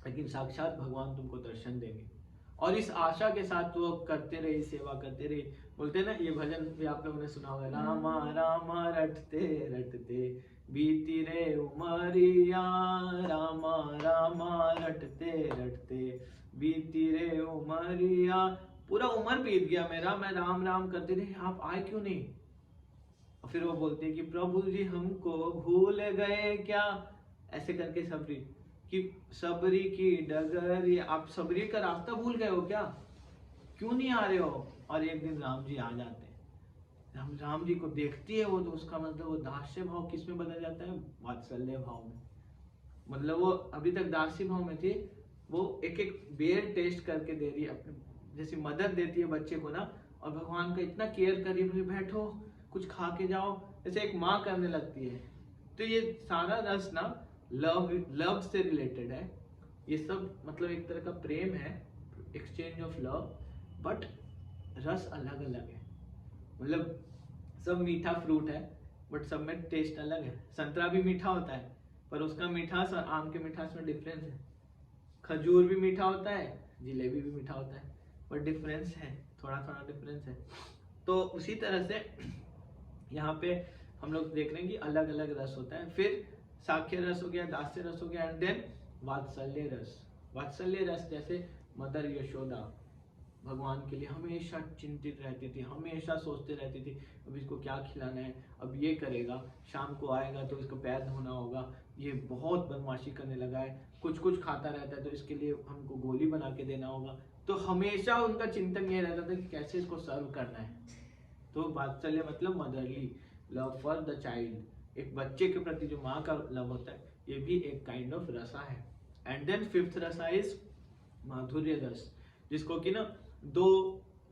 लेकिन साक्षात भगवान तुमको दर्शन देंगे। और इस आशा के साथ वो करते रही, सेवा करते रही। बोलते ना, ये भजन भी आप लोगों ने सुना होगा, रामा रामा रटते रटते बीती रे उमरिया, रामा रामा रटते रटते बीती रे उमरिया। पूरा उम्र बीत गया मेरा, मैं राम राम करती रही, आप आए क्यों नहीं। और फिर वो बोलते हैं कि प्रभु जी हमको भूल गए क्या, ऐसे करके सबरी कि सबरी की डगरी, आप सबरी का रास्ता भूल गए हो क्या, क्यों नहीं आ रहे हो। और एक दिन राम जी आ जाते हैं, राम जी को देखती है वो, तो उसका मतलब वो दास्य भाव किस में बदल जाता है, वात्सल्य भाव में। मतलब वो अभी तक दासी भाव में थी, वो एक एक बेर टेस्ट करके दे रही है, अपने जैसी मदद देती है बच्चे को ना, और भगवान का इतना केयर कर रही है, बैठो कुछ खा के जाओ, जैसे एक माँ करने लगती है। तो ये सारा रस ना लव से रिलेटेड है। ये सब मतलब एक तरह का प्रेम है, एक्सचेंज ऑफ लव, बट रस अलग अलग है। मतलब सब मीठा फ्रूट है, बट सब में टेस्ट अलग है। संतरा भी मीठा होता है, पर उसका मिठास और आम के मिठास में डिफरेंस है। खजूर भी मीठा होता है, जिलेबी भी मीठा होता है, पर डिफरेंस है, थोड़ा थोड़ा डिफरेंस है। तो उसी तरह से यहाँ पे हम लोग देख रहे हैं कि अलग अलग रस होता है। फिर साक्ष्य रस हो गया, दास्य रस हो गया, एंड देन वात्सल्य रस। वात्सल्य रस जैसे मदर यशोदा भगवान के लिए हमेशा चिंतित रहती थी, हमेशा सोचते रहती थी अब इसको क्या खिलाना है, अब ये करेगा, शाम को आएगा तो इसका पैर धोना होगा, ये बहुत बदमाशी करने लगा है, कुछ कुछ खाता रहता है तो इसके लिए हमको गोली बना के देना होगा। तो हमेशा उनका चिंतन ये रहता था कि कैसे इसको सर्व करना है। तो वात्सल्य मतलब motherly love for the child, एक बच्चे के प्रति जो माँ का लव होता है, ये भी एक काइंड ऑफ रसा है। एंड देन फिफ्थ रसा इज माधुर्य रस, जिसको कि ना दो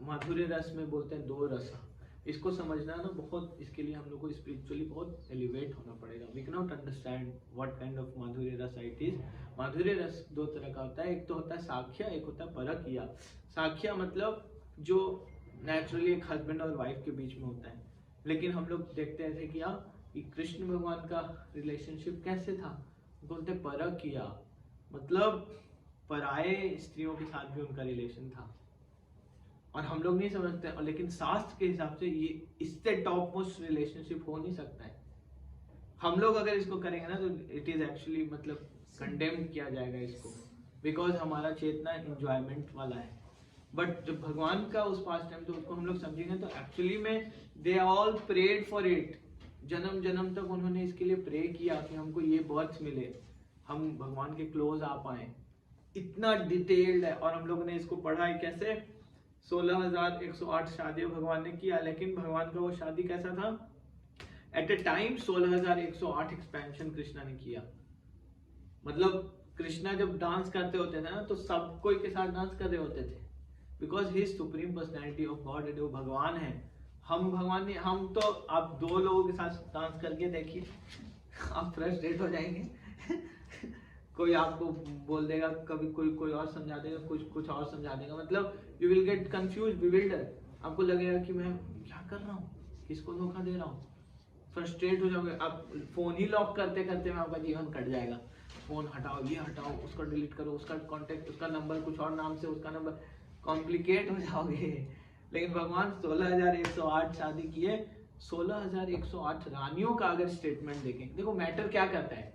माधुर्य रस में बोलते हैं, दो रसा। इसको समझना ना बहुत, इसके लिए हम लोग को स्पिरिचुअली बहुत एलिवेट होना पड़ेगा। We can not understand what kind of माधुर्य रस इट इज। माधुर्य रस दो तरह का होता है, एक तो होता है साख्या, एक होता है परकिया। साख्या मतलब जो नेचुरली एक हस्बैंड और वाइफ के बीच में होता है, लेकिन हम लोग देखते थे कि कि कृष्ण भगवान का रिलेशनशिप कैसे था, बोलते परकिया मतलब पराये स्त्रियों के साथ भी उनका रिलेशन था, और हम लोग नहीं समझते, और लेकिन शास्त्र के हिसाब से ये इससे टॉप मोस्ट रिलेशनशिप हो नहीं सकता है। हम लोग अगर इसको करेंगे ना तो इट इज एक्चुअली मतलब कंडेम किया जाएगा इसको, बिकॉज हमारा चेतना एंजॉयमेंट वाला है। बट जब भगवान का उस पास टाइम तो उसको हम लोग समझेंगे तो एक्चुअली में they all prayed for it. जन्म जन्म तक उन्होंने इसके लिए प्रे किया कि हमको ये बर्थ मिले, हम भगवान के क्लोज आ पाए। इतना डिटेल्ड है, और हम लोगों ने इसको पढ़ा है कैसे 16,108 शादी भगवान ने किया, लेकिन भगवान का वो शादी कैसा था, at a time 16,108 expansion Krishna ने किया। मतलब कृष्णा जब डांस करते होते थे ना तो सब कोई के साथ डांस कर रहे होते थे, because he supreme personality of God है, वो भगवान है। हम भगवान नहीं, हम तो आप दो लोगों के साथ डांस करके देखिए, आप फ्रस्ट्रेट हो जाएंगे। कोई आपको बोल देगा, कभी कोई और समझा देगा, कुछ और समझा देगा, मतलब you will get confuse, bewilder. आपको लगेगा कि मैं क्या कर रहा हूँ, किसको धोखा दे रहा हूँ, फ्रस्ट्रेट हो जाओगे। आप फोन ही लॉक करते करते में आपका जीवन कट जाएगा। फोन हटाओ, ये हटाओ, उसको डिलीट करो, उसका कॉन्टेक्ट, उसका नंबर कुछ और नाम से, उसका नंबर, कॉम्प्लिकेट हो जाओगे। लेकिन भगवान 16,108 शादी किए, 16,108 रानियों का अगर स्टेटमेंट देखें, देखो मैटर क्या करता है,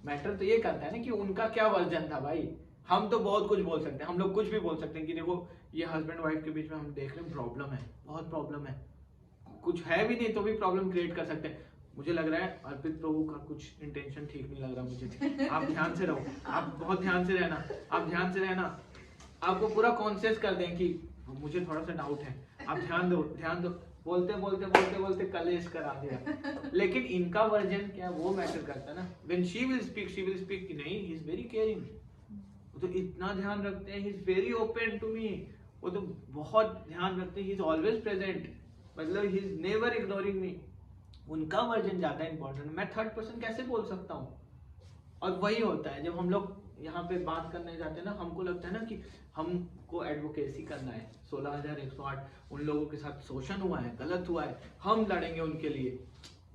मैटर तो ये करता है ना कि उनका क्या वर्जन था भाई। हम तो बहुत कुछ बोल सकते हैं, हम लोग कुछ भी बोल सकते हैं कि देखो ये हस्बैंड वाइफ के बीच में हम देख रहे हैं प्रॉब्लम है, बहुत प्रॉब्लम है, कुछ है भी नहीं तो भी प्रॉब्लम क्रिएट कर सकते हैं। मुझे लग रहा है अर्पित प्रभु का कुछ इंटेंशन ठीक नहीं लग रहा मुझे, आप ध्यान से रहो, आप बहुत ध्यान से रहना, आप ध्यान से रहना, आपको पूरा कॉन्शियस कर दें कि मुझे थोड़ा सा डाउट है, आप ध्यान दो, ध्यान दो। बोलते बोलते बोलते बोलते कलेश करा दिया। लेकिन इनका वर्जन क्या है वो मैटर करता है ना। व्हेन शी विल स्पीक कि नहीं, ही इज वेरी केयरिंग, वो तो इतना ध्यान रखते हैं, he is very open to me, वो तो बहुत ध्यान रखते हैं, ही इज ऑलवेज प्रेजेंट, मतलब ही इज नेवर इग्नोरिंग मी। उनका वर्जन ज्यादा इंपॉर्टेंट है, मैं थर्ड पर्सन कैसे बोल सकता हूँ। और वही होता है जब हम लोग यहाँ पे बात करने जाते हैं ना, हमको लगता है ना कि हमको एडवोकेसी करना है, 16,108 उन लोगों के साथ शोषण हुआ है, गलत हुआ है, हम लड़ेंगे उनके लिए,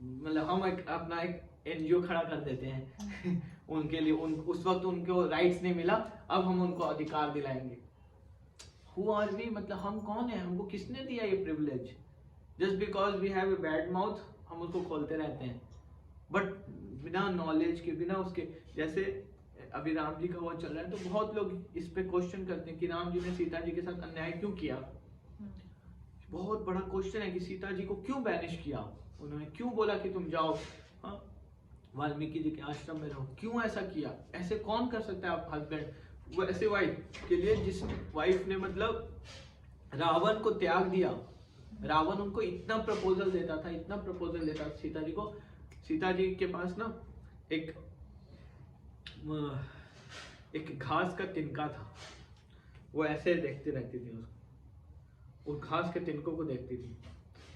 मतलब हम अपना एक एनजीओ खड़ा कर देते हैं उनके लिए, उस वक्त उनको राइट्स नहीं मिला, अब हम उनको अधिकार दिलाएंगे। हु आर वी, मतलब हम कौन है, हमको किसने दिया ये privilege? Just because we have a bad mouth हम उसको खोलते रहते हैं, बट बिना नॉलेज के, बिना उसके। जैसे अभी राम जी का वो चल रहा है तो बहुत लोग इस पे क्वेश्चन करते हैं कि राम जी ने सीता जी के साथ अन्याय क्यों किया। बहुत बड़ा क्वेश्चन है कि सीता जी को क्यों बैनिश किया, उन्होंने क्यों बोला कि तुम जाओ वाल्मीकि जी के आश्रम में रहो, क्यों ऐसा किया? ऐसे कौन कर सकता है आप हस्बैंड वो ऐसे वाइफ के लिए, जिस वाइफ ने मतलब रावण को त्याग दिया। रावण उनको इतना प्रपोजल देता था, इतना प्रपोजल देता था सीता जी को। सीता जी के पास ना एक घास का तिनका था, वो ऐसे देखती रहती थी उसको, उस घास के तिनकों को देखती थी।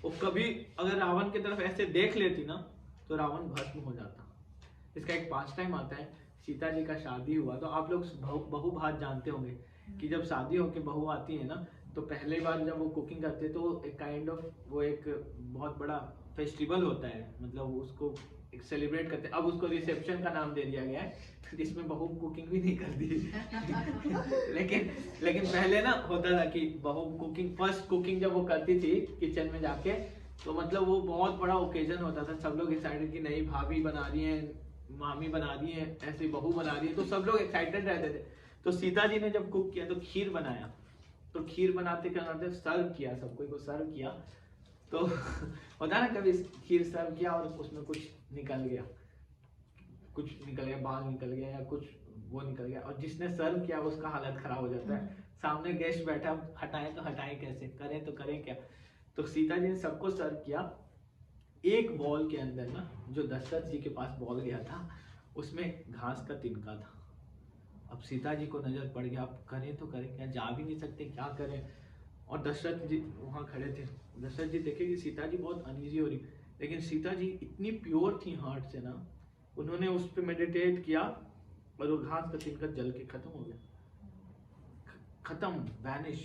वो कभी अगर रावण की तरफ ऐसे देख लेती ना तो रावण भस्म हो जाता। इसका एक पास टाइम आता है, सीता जी का शादी हुआ तो आप लोग बहू भात जानते होंगे कि जब शादी होके बहू आती है ना तो पहले बार जब वो कुकिंग करते हैं तो एक काइंड ऑफ वो एक बहुत बड़ा फेस्टिवल होता है, मतलब उसको एक सेलिब्रेट करते हैं। अब उसको रिसेप्शन का नाम दे दिया गया है जिसमें बहू कुकिंग भी नहीं करती लेकिन पहले ना होता था कि बहू कुकिंग, फर्स्ट कुकिंग जब वो करती थी किचन में जाके तो मतलब वो बहुत बड़ा ओकेजन होता था। सब लोग एक्साइटेड कि नई भाभी बना रही है, मामी बना रही है, ऐसी बहू बना रही है, तो सब लोग एक्साइटेड रहते थे। तो सीता जी ने जब कुक किया तो खीर बनाया, तो खीर बनाते क्या करते सर्व किया, सब कोई को सर्व किया तो होता ना कभी खीर सर्व किया और उसमें कुछ निकल गया, बाल निकल गया या कुछ वो निकल गया, और जिसने सर्व किया उसका हालत खराब हो जाता है। सामने गेस्ट बैठा, हटाएं तो हटाएं कैसे, करें तो करें क्या। तो सीता जी ने सबको सर्व किया। एक बॉल के अंदर ना जो दशरथ जी के पास बॉल गया था उसमें घास का तिनका था। अब सीता जी को नजर पड़ गया, अब करें तो करें क्या, जा भी नहीं सकते, क्या करें। और दशरथ जी वहां खड़े थे, दशरथ जी देखे कि सीता जी बहुत अनईजी हो रही, लेकिन सीता जी इतनी प्योर थी हार्ट से ना, उन्होंने उस पर मेडिटेट किया और वो घास का तिनका जल के खत्म हो गया, खत्म, वैनिश।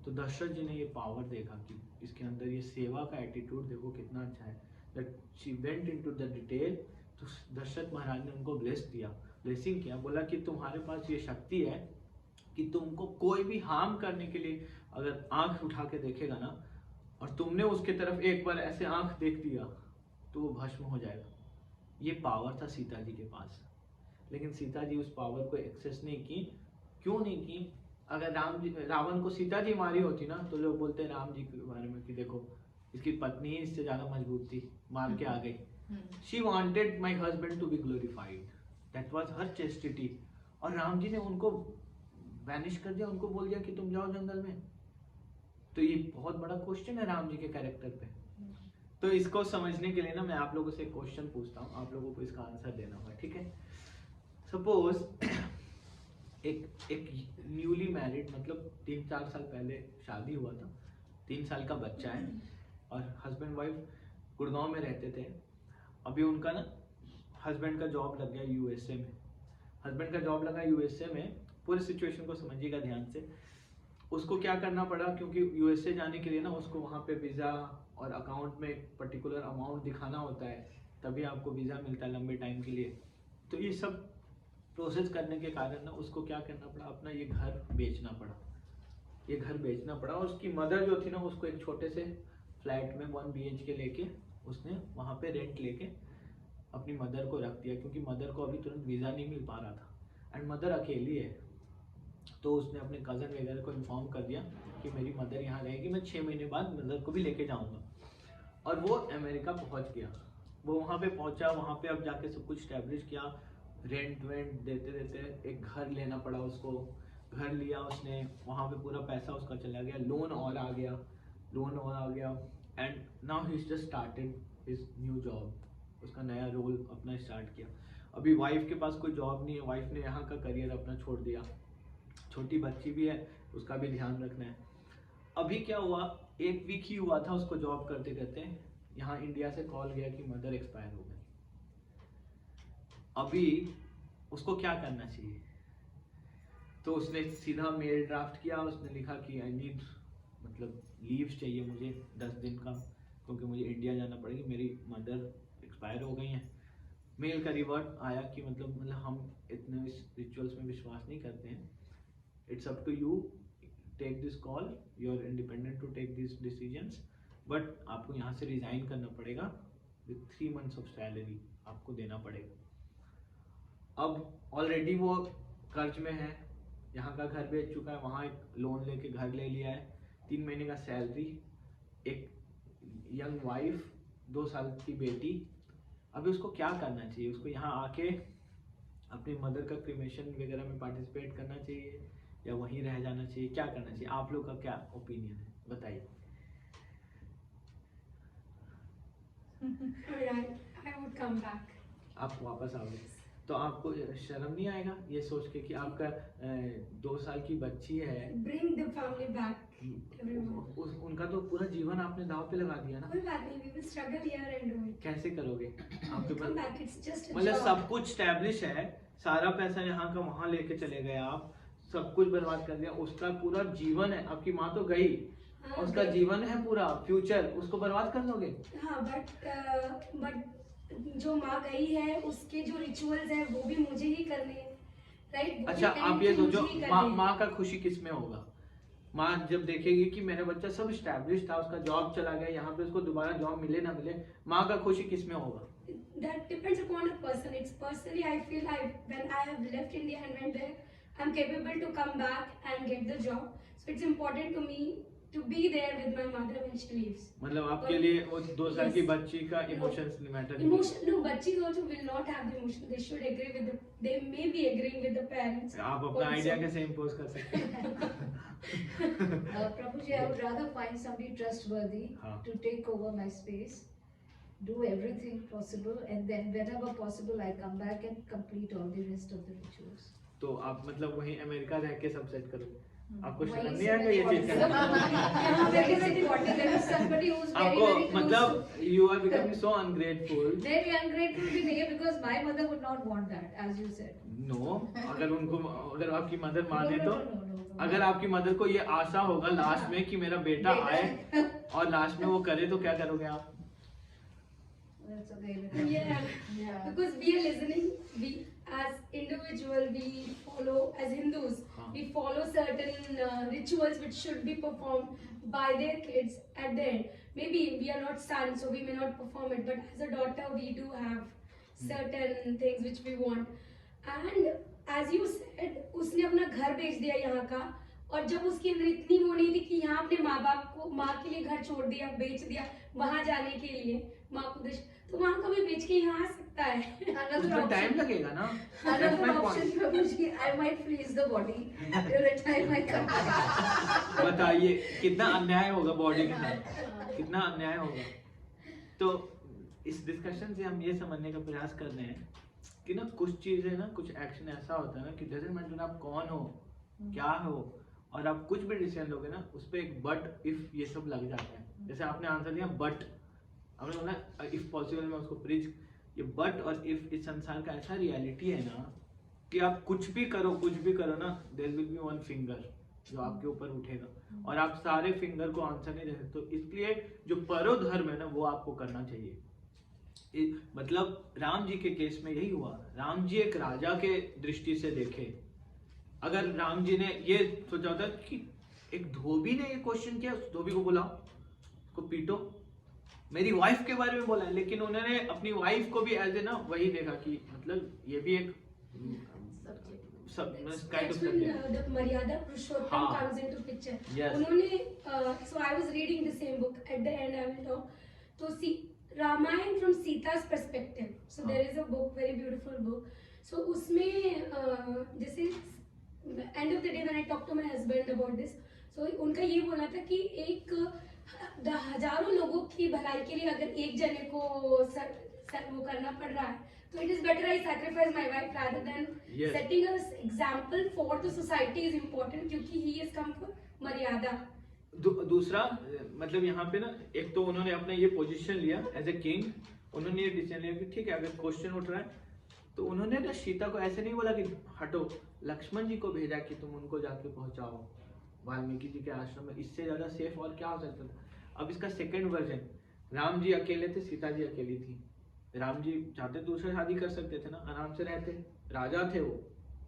तो दशरथ जी ने ये पावर देखा कि इसके अंदर ये सेवा का एटीट्यूड देखो कितना अच्छा है। That she went into the detail. तो दशरथ महाराज ने उनको ब्लेस दिया, ब्लेसिंग किया, बोला कि तुम्हारे पास ये शक्ति है कि तुमको कोई भी हार्म करने के लिए अगर आंख उठा के देखेगा ना, और तुमने उसके तरफ एक बार ऐसे आंख देख दिया तो वो भस्म हो जाएगा। ये पावर था सीता जी के पास, लेकिन सीता जी उस पावर को एक्सेस नहीं की। क्यों नहीं की? अगर रावण को सीता जी मारी होती ना तो लोग बोलते राम जी के बारे में कि देखो इसकी पत्नी ही इससे ज्यादा मजबूत थी, मार के आ गई। She wanted my husband to be glorified, that was her chastity. और राम जी ने उनको वैनिश कर दिया, उनको बोल दिया कि तुम जाओ जंगल में। तो ये बहुत बड़ा क्वेश्चन है राम जी के कैरेक्टर पे। तो इसको समझने के लिए ना मैं आप लोगों से एक क्वेश्चन पूछता हूँ, आप लोगों को इसका आंसर देना होगा, ठीक है? सपोज एक न्यूली मैरिड, मतलब 3-4 साल पहले शादी हुआ था, 3 साल का बच्चा है, और हस्बैंड वाइफ गुड़गांव में रहते थे। अभी उनका ना हस्बैंड का जॉब लग गया यूएसए में। हस्बैंड का जॉब लगा यूएसए में, पूरी सिचुएशन को समझिएगा ध्यान से। उसको क्या करना पड़ा, क्योंकि यूएसए जाने के लिए ना उसको वहाँ पे वीज़ा और अकाउंट में एक पर्टिकुलर अमाउंट दिखाना होता है, तभी आपको वीज़ा मिलता है लंबे टाइम के लिए। तो ये सब प्रोसेस करने के कारण ना उसको क्या करना पड़ा, अपना ये घर बेचना पड़ा। ये घर बेचना पड़ा, और उसकी मदर जो थी ना उसको एक छोटे से फ्लैट में 1 BHK लेके उसने वहाँ पे रेंट लेके अपनी मदर को रख दिया, क्योंकि मदर को अभी तुरंत वीज़ा नहीं मिल पा रहा था एंड मदर अकेली है। तो उसने अपने कज़न वगैरह को इन्फॉर्म कर दिया कि मेरी मदर यहाँ रहेगी, मैं 6 महीने बाद मदर को भी लेके जाऊँगा। और वो अमेरिका पहुँच गया। वो वहाँ पे पहुँचा, वहाँ पे अब जाके सब कुछ स्टैब्लिश किया, रेंट वेंट देते देते एक घर लेना पड़ा उसको। घर लिया उसने, वहाँ पे पूरा पैसा उसका चला गया, लोन और आ गया and now he just started his new job. उसका नया रोल अपना स्टार्ट किया। अभी वाइफ के पास कोई जॉब नहीं है, वाइफ ने यहाँ का करियर अपना छोड़ दिया। छोटी बच्ची भी है, उसका भी ध्यान रखना है। अभी क्या हुआ, 1 वीक ही हुआ था उसको जॉब करते करते, यहाँ इंडिया से कॉल गया कि मदर एक्सपायर हो गई। अभी उसको क्या करना चाहिए? तो उसने सीधा मेल ड्राफ्ट किया, उसने लिखा कि आई नीड, मतलब लीव चाहिए मुझे 10 दिन का, क्योंकि मुझे इंडिया जाना पड़ेगी, मेरी मदर एक्सपायर हो गई हैं। मेल का रिवर्ट आया कि मतलब हम इतने रिचुअल्स में विश्वास नहीं करते हैं, it's up to you, take this call, you are independent to take this decisions, but आपको यहाँ से रिजाइन करना पड़ेगा विथ 3 months ऑफ सैलरी आपको देना पड़ेगा। अब ऑलरेडी वो कर्ज में है, यहाँ का घर बेच चुका है, वहाँ एक लोन लेके घर ले लिया है, 3 महीने का सैलरी, एक यंग वाइफ, 2 साल की बेटी। अभी उसको क्या करना चाहिए? उसको यहाँ आके अपनी मदर का क्रिमेशन वगैरह में पार्टिसिपेट करना चाहिए या वहीं रह जाना चाहिए? क्या करना चाहिए? आप लोग का क्या ओपिनियन है, बताइए। I would come back. आप वापस आओगे तो आपको शर्म नहीं आएगा ये सोच के कि आपका 2 साल की बच्ची है? Bring the family back, everyone. उनका तो पूरा जीवन आपने दांव पे लगा दिया ना। कोई बात नहीं, we will struggle here and do it. कैसे करोगे? आपके Come back, it's just a मतलब job. सब कुछ स्टैब्लिश है, सारा पैसा यहाँ का वहाँ लेके चले गए आप, सब कुछ बर्बाद कर दिया, उसका पूरा जीवन है, आपकी माँ तो गई, उसका जीवन है पूरा, फ्यूचर, उसको बर्बाद कर दोगे? हाँ, but जो माँ गई है उसके जो रिचुअल्स हैं वो भी मुझे ही करने हैं, राइट? अच्छा, आप ये सोचो, माँ का खुशी किस में होगा? माँ जब देखेगी कि मेरा बच्चा सब स्टैब्लिश था, उसका जॉब चला गया, यहाँ पे उसको दोबारा जॉब मिले ना मिले, माँ का खुशी किस में होगा? That depends upon a person. It's personally, I feel when I have left India and went there, I'm capable to come back and get the job. So it's important to me to be there with my mother when she leaves. मतलब आपके लिए वो 2 साल की बच्ची का इमोशंस मैटर नहीं? No, बच्ची also will not have the emotion. They should agree with they may be agreeing with the parents. आप अपना आइडिया कैसे इम्पोज कर सकते हैं? Prabhuji, I would rather find somebody trustworthy to take over my space, do everything possible, and then whenever possible I come back and complete all the rest of the rituals. तो आप मतलब वहीं अमेरिका रह के सब सेट करोगे? आपको शर्म नहीं आएगा ये चीज करने? आपको मतलब you are becoming so ungrateful. Very ungrateful भी नहीं है, because my mother would not want that, as you said. No, अगर आपकी मदर माने तो, No. अगर आपकी मदर को ये आशा होगा लास्ट में कि मेरा बेटा आए और लास्ट में वो करे, तो क्या करोगे आप? That's again. Yeah. Yeah. Because we are listening, we as individual, we follow as Hindus, हाँ. we follow certain rituals which should be performed by their kids at the end. Maybe we are not sons, so we may not perform it, but as a daughter, we do have certain things which we want. And as you said, उसने अपना घर बेच दिया यहाँ का, और जब उसके अंदर इतनी वो नहीं थी कि यहाँ अपने माँ बाप को, माँ के लिए घर छोड़ दिया, बेच दिया वहाँ जाने के लिए, माँ को देश, तो वहाँ का भी बेच के यहाँ आ सकता है. Another उसमें टाइम option. लगेगा ना. Another option, Prabhuji, I might freeze the body till the time I come back. बताइए कितना अन्याय होगा बॉडी के साथ, कितना अन्याय होगा. तो इस डिस्कशन से हम ये समझने का प्रयास कर रहे हैं कि ना कुछ चीजें ना, कुछ एक्शन ऐसा होता है ना कि डजंट मैटर आप कौन हो, क्या हो, और आप कुछ भी डिसीजन लोगे ना, उस पर एक बट इफ ये सब लग जाता है. जैसे आपने आंसर दिया बट, हमने बोला इफ पॉसिबल मैं उसको प्रीच, ये बट और इफ इस संसार का ऐसा रियलिटी है ना कि आप कुछ भी करो ना, there will be one finger जो आपके ऊपर उठेगा, और आप सारे फिंगर को आंसर नहीं दे सकते. तो इसलिए जो परो धर्म है ना, वो आपको करना चाहिए. मतलब राम जी के केस में यही हुआ. राम जी एक राजा के दृष्टि से देखे. अगर राम जी ने ये सोचा होता कि एक धोबी ने ये क्वेश्चन किया, उस धोबी को बुलाओ, उसको पीटो, मेरी वाइफ के बारे में बोला है, लेकिन उन्होंने अपनी वाइफ को भी एज ए ना वही देखा कि मतलब ये भी एक सब kind of That's when the Maryada Purushottam हाँ. comes into picture. Yes. उन्होंने so I was reading the same book. At the end, I will talk. तो Ramayana from Sita's perspective. So there is a book, very beautiful book. So उसमें जैसे end of the day when I talk to my husband about this, so उनका ये बोला था कि एक हजारों लोगों की भलाई के लिए अगर एक जने को वो करना पड़ रहा है, तो it is better I sacrifice my wife rather than Yes. setting an example for the society is important, क्योंकि he has come for मर्यादा. दूसरा मतलब यहाँ पे ना, एक तो उन्होंने अपना ये पोजीशन लिया एज ए किंग, उन्होंने ये डिसीजन लिया कि ठीक है अगर क्वेश्चन उठ रहा है तो उन्होंने ना सीता को ऐसे नहीं बोला कि हटो, लक्ष्मण जी को भेजा कि तुम उनको जाके पहुंचाओ वाल्मीकि जी के आश्रम में. इससे ज्यादा सेफ और क्या हो सकता था. अब इसका सेकंड वर्जन, राम जी अकेले थे, सीता जी अकेली थी. राम जी चाहते दूसरा शादी कर सकते थे ना, आराम से रहते, राजा थे वो,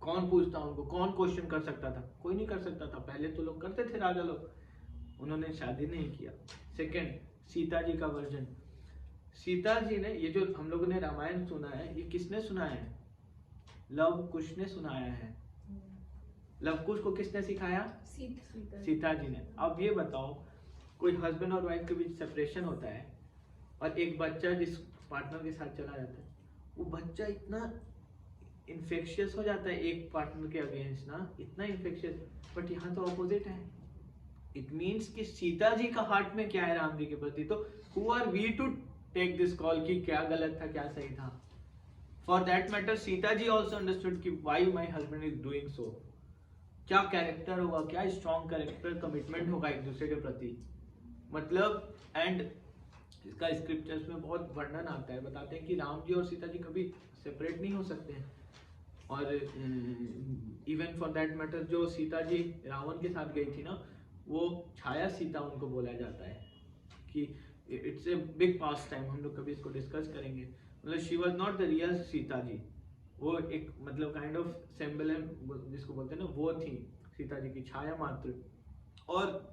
कौन पूछता उनको, कौन क्वेश्चन कर सकता था, कोई नहीं कर सकता था. पहले तो लोग करते थे राजा लोग, उन्होंने शादी नहीं किया. सेकंड, सीता जी का वर्जन, सीता जी ने ये जो हम लोगों ने रामायण सुना है, ये किसने सुनाया है? लव कुश ने सुनाया है. लव कुश को किसने सिखाया? सीता जी ने. अब ये बताओ, कोई हस्बैंड और वाइफ के बीच सेपरेशन होता है और एक बच्चा जिस पार्टनर के साथ चला जाता है, वो बच्चा इतना इन्फेक्शियस हो जाता है एक पार्टनर के अगेंस्ट ना, इतना इन्फेक्शियस. बट यहाँ तो ऑपोजिट है. इट मीन्स कि सीता जी का हार्ट में क्या है राम जी के प्रति. तो who are we to take this call कि क्या गलत था क्या सही था. For that matter Sita ji also understood कि why my husband is doing so. क्या कैरेक्टर होगा, क्या स्ट्रॉन्ग कैरेक्टर कमिटमेंट होगा एक दूसरे के प्रति. मतलब एंड इसका स्क्रिप्चर्स में बहुत वर्णन आता है, बताते हैं कि राम जी और सीता जी कभी सेपरेट नहीं हो सकते हैं. और इवन फॉर दैट मैटर जो सीता जी रावण के साथ गई थी ना, वो छाया सीता उनको बोला जाता है कि it's a big past time. हम लोग कभी इसको डिस्कस करेंगे. मतलब she was not the real Sita ji, वो एक मतलब काइंड ऑफ सिंबल जिसको बोलते हैं ना, वो थी सीता जी की छाया मात्र. और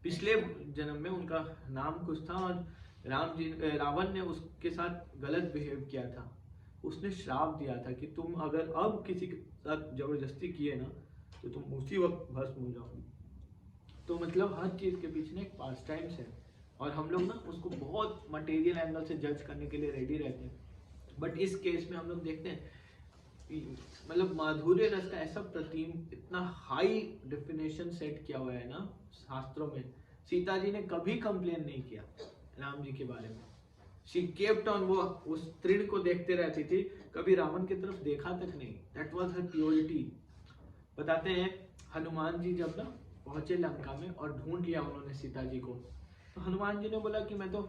पिछले जन्म में उनका नाम कुछ था और रावण ने उसके साथ गलत बिहेव किया था. उसने श्राप दिया था कि तुम अगर अब किसी के साथ जबरदस्ती किए ना तो तुम उसी वक्त भस्म हो जाओ. तो मतलब हर चीज के पीछे एक पास्ट टाइम्स है, और हम लोग ना उसको बहुत मटेरियल एंगल से जज करने के लिए रेडी रहते हैं. बट इस केस में हम लोग देखते हैं मतलब माधुर्य रस का ऐसा प्रतिम, इतना हाई डेफिनेशन सेट किया हुआ है ना शास्त्रों में. सीता जी ने कभी कंप्लेन नहीं किया राम जी के बारे में. शी केप्ट ऑन, वो उस तृण को देखते रहती थी, कभी रावण की तरफ देखा तक नहीं. That was her purity. बताते हैं हनुमान जी जब ना पहुंचे लंका में और ढूंढ लिया उन्होंने सीता जी को, तो हनुमान जी ने बोला कि मैं तो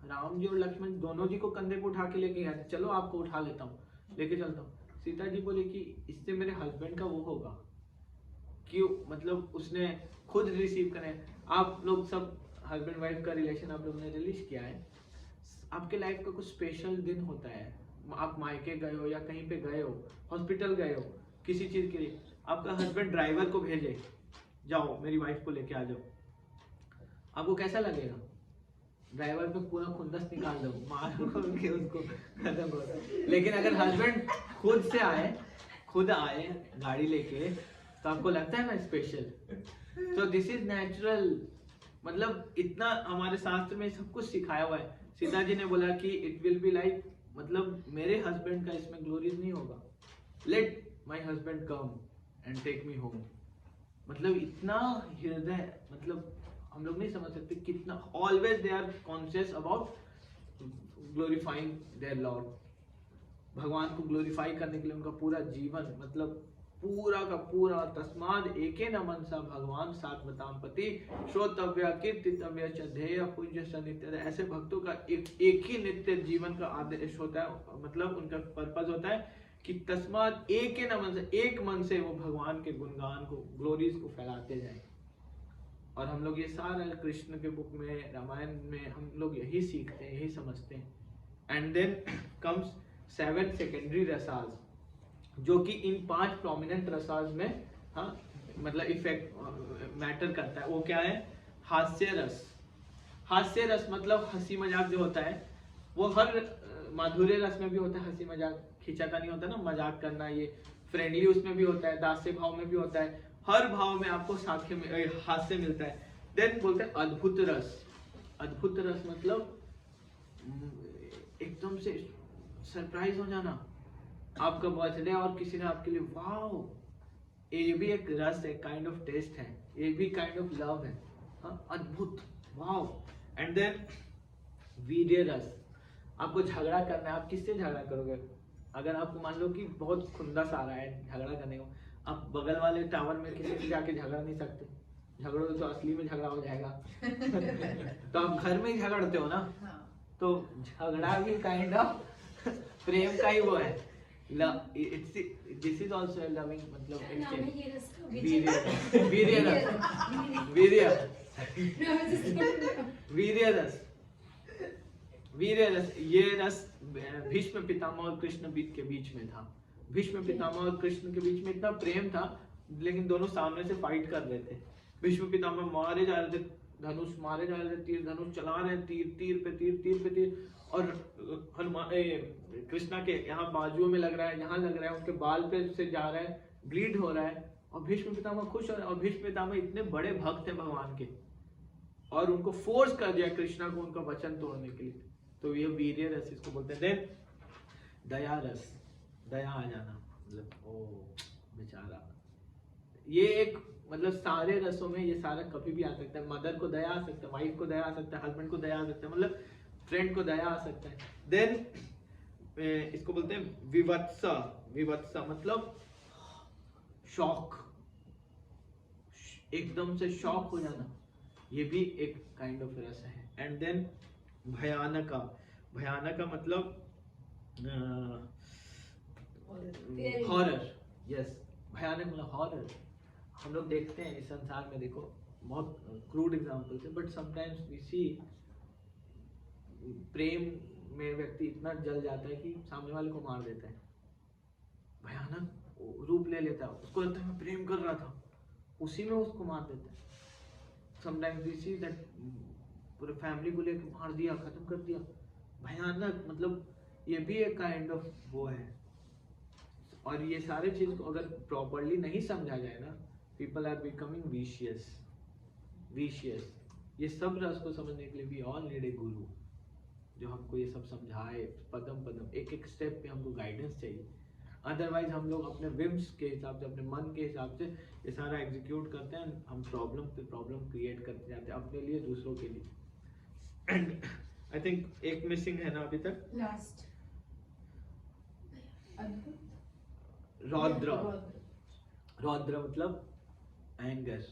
राम जी और लक्ष्मण दोनों जी को कंधे पे उठा के लेके गया, चलो आपको उठा लेता हूँ, लेके चलता हूँ. सीता जी बोले कि इससे मेरे हस्बैंड का वो होगा, क्यों मतलब उसने खुद रिसीव करें. आप लोग सब हस्बैंड वाइफ का रिलेशन आप लोगों ने रिलीज किया है. आपके लाइफ का कुछ स्पेशल दिन होता है, आप मायके गए हो या कहीं पे गए हो, हॉस्पिटल गए हो किसी चीज के लिए, आपका हस्बैंड ड्राइवर को भेजे, जाओ मेरी वाइफ को लेके आ जाओ, आपको कैसा लगेगा? ड्राइवर पे पूरा खुंदस निकाल दो, मार के उसको खत्म हो जाए। लेकिन अगर हस्बैंड खुद आए गाड़ी लेके, तो आपको लगता है ना स्पेशल। तो दिस इज नेचुरल, मतलब इतना हमारे शास्त्र में सब कुछ सिखाया हुआ है। सीता जी ने बोला कि इट विल बी लाइक, मतलब मेरे हस्बैंड का इसमें ग्लोरीज नहीं होगा, let my husband come and take me home. मतलब इतना हृदय, मतलब हम लोग नहीं समझ सकते कितना, always they are conscious about glorifying their lord. भगवान को ग्लोरीफाई करने के लिए उनका पूरा जीवन, मतलब पूरा का पूरा, तस्माद एके न मनसा भगवान सात्वताम पति श्रोतव्य कीर्तितव्य च ध्येय पूज्य स नित्य। ऐसे भक्तों का एक ही नित्य जीवन का आदेश होता है, मतलब उनका पर्पस होता है कि तस्माद एके न मनसा, एक मन से वो भगवान के गुणगान को, ग्लोरीज को फैलाते जाए। और हम लोग ये सारा कृष्ण के बुक में, रामायण में हम लोग यही सीखते हैं, यही समझते हैं। And then comes 7 secondary rasas, जो कि इन 5 प्रोमिनेंट रसास में, हाँ, मतलब इफेक्ट मैटर करता है। वो क्या है? हास्य रस। हास्य रस मतलब हंसी मजाक जो होता है, वो हर माधुर्य रस में भी होता है। हंसी मजाक खिंचाता नहीं होता ना, मजाक करना, ये फ्रेंडली उसमें भी होता है, दास्य भाव में भी होता है, हर भाव में आपको साक्ष्य में हास्य मिलता है। देन बोलते हैं अद्भुत रस। अद्भुत रस मतलब एकदम से सरप्राइज हो जाना, आपका बर्थडे और किसी ने आपके लिए, वाओ, ये भी एक रस है, काइंड ऑफ टेस्ट है, ये भी काइंड ऑफ लव है, हाँ, अद्भुत, वाओ। एंड देन वीर्य रस। आपको झगड़ा करना है, आप किससे झगड़ा करोगे? अगर आपको मान लो कि बहुत खुंदस आ रहा है झगड़ा करने को, आप बगल वाले टावर में किसी से जाके झगड़ नहीं सकते, झगड़ोगे तो असली में झगड़ा हो जाएगा। तो आप घर में ही झगड़ते हो ना, तो झगड़ा भी काइंड ऑफ प्रेम का ही वो है। This is also a loving, मतलब वीर्य रस। वीर्य रस, ये रस भीष्म पितामह और कृष्ण के बीच में था। भीष्म पितामह और कृष्ण के बीच में इतना प्रेम था, लेकिन दोनों सामने से फाइट कर रहे थे। भीष्म पितामह मारे जा रहे थे, धनुष मारे जा रहे थे, तीर धनुष चला रहे हैं, तीर पे तीर, और हनुमान कृष्णा के यहाँ बाजुओं में लग रहा है, यहाँ लग रहा है, उनके बाल पे से जा रहा है, ब्लीड हो रहा है, और भीष्म पितामह खुश हो रहे हैं। और भीष्म पितामह इतने बड़े भक्त हैं भगवान के, और उनको फोर्स कर दिया कृष्णा को उनका वचन तोड़ने के लिए। तो ये वीर्य रस इसको बोलते हैं। देन दया रस, दया आ जाना, मतलब ओ बेचारा, ये एक, मतलब सारे रसों में ये सारा कभी भी आ सकता है। मदर को दया आ सकता है, वाइफ को दया आ सकता है, हस्बैंड को दया आ सकता है, मतलब फ्रेंड को दया आ सकता है। देन इसको बोलते हैं विवत्सा। विवत्सा मतलब शॉक, एकदम से शॉक हो जाना, ये भी एक काइंड ऑफ रस है। And then भयानका। भयानका मतलब हॉरर। यस, भयानक मतलब हॉरर। हम लोग देखते हैं इस संसार में, देखो बहुत क्रूड एग्जांपल्स है, बट समटाइम्स वी सी प्रेम में व्यक्ति इतना जल जाता है कि सामने वाले को मार देता है, भयानक रूप ले लेता है, उसको लगता है मैं प्रेम कर रहा था, उसी में उसको मार देता है। समटाइम्स वी सी दैट पूरे फैमिली को लेकर मार दिया, खत्म कर दिया, भयानक, मतलब ये भी एक काइंड ऑफ वो है। और ये सारे चीज को अगर प्रॉपरली नहीं समझा जाए ना, पीपल आर बिकमिंग विशियस। ये सब रस को समझने के लिए वी ऑल नीड ए गुरु, जो हमको ये सब समझाए, पदम पदम, एक एक स्टेप पे हमको गाइडेंस चाहिए। अदरवाइज हम लोग अपने विम्स के हिसाब से, अपने मन के हिसाब से ये सारा एग्जीक्यूट करते हैं, हम प्रॉब्लम पे प्रॉब्लम क्रिएट करते जाते हैं, अपने लिए, दूसरों के लिए। एंड आई थिंक एक मिसिंग है ना अभी तक, लास्ट रौद्र। रौद्र मतलब एंगर,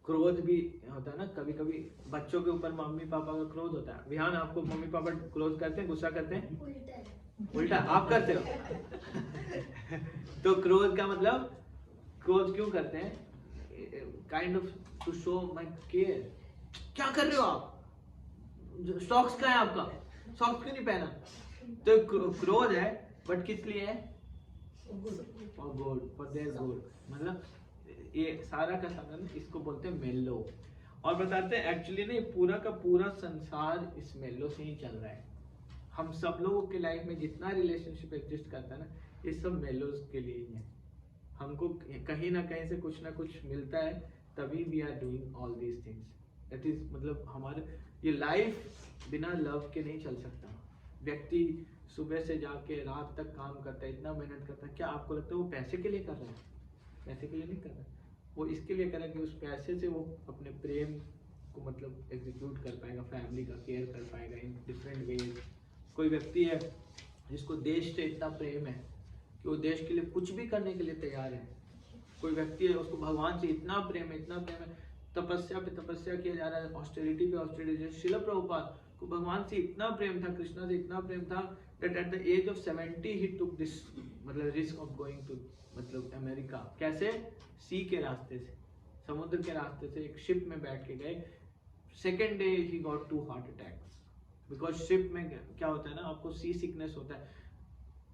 क्रोध भी होता है ना। कभी कभी बच्चों के ऊपर मम्मी पापा का क्रोध होता है। विहान, आपको मम्मी पापा क्रोध करते हैं, गुस्सा करते हैं? उल्टा आप करते हो। तो क्रोध का मतलब, क्रोध क्यों करते हैं? Kind of to show my care. क्या कर रहे हो आप? सॉक्स कहाँ है आपका, सॉक्स क्यों नहीं पहना? तो क्रोध है बट किस लिए है? For good, for their good. मतलब ये सारा का सारा इसको बोलते हैं मेलो। और बताते हैं एक्चुअली ना ये पूरा का पूरा संसार इस मेलो से ही चल रहा है। हम सब लोगों के लाइफ में जितना रिलेशनशिप एग्जिस्ट करता है ना, ये सब मेलोज के लिए ही है। हमको कहीं ना कहीं से कुछ ना कुछ मिलता है, तभी we are doing all these things. It is मतलब हमारे ये लाइफ बिना लव के नहीं चल सकता। व्यक्ति सुबह से जाके रात तक काम करता है, इतना मेहनत करता है, क्या आपको लगता है वो पैसे के लिए कर रहा है? पैसे के लिए नहीं कर रहा है, वो इसके लिए कर रहा है कि उस पैसे से वो अपने प्रेम को मतलब एग्जीक्यूट कर पाएगा, फैमिली का केयर कर पाएगा इन डिफरेंट वेज। कोई व्यक्ति है जिसको देश से इतना प्रेम है कि वो देश के लिए कुछ भी करने के लिए तैयार है। कोई व्यक्ति है उसको भगवान से इतना प्रेम है, इतना प्रेम है, तपस्या पे तपस्या किया जा रहा है, ऑस्टेरिटी पे ऑस्टेरिटी। श्रील प्रभुपाद को भगवान से इतना प्रेम था, कृष्णा से इतना प्रेम था that at the age of 70 he took this मतलब risk of going to मतलब अमेरिका। कैसे? सी के रास्ते से, समुद्र के रास्ते से एक शिप में बैठ के गए। Second day he got 2 heart attacks, because ship में क्या होता है ना, आपको सी सिकनेस होता है,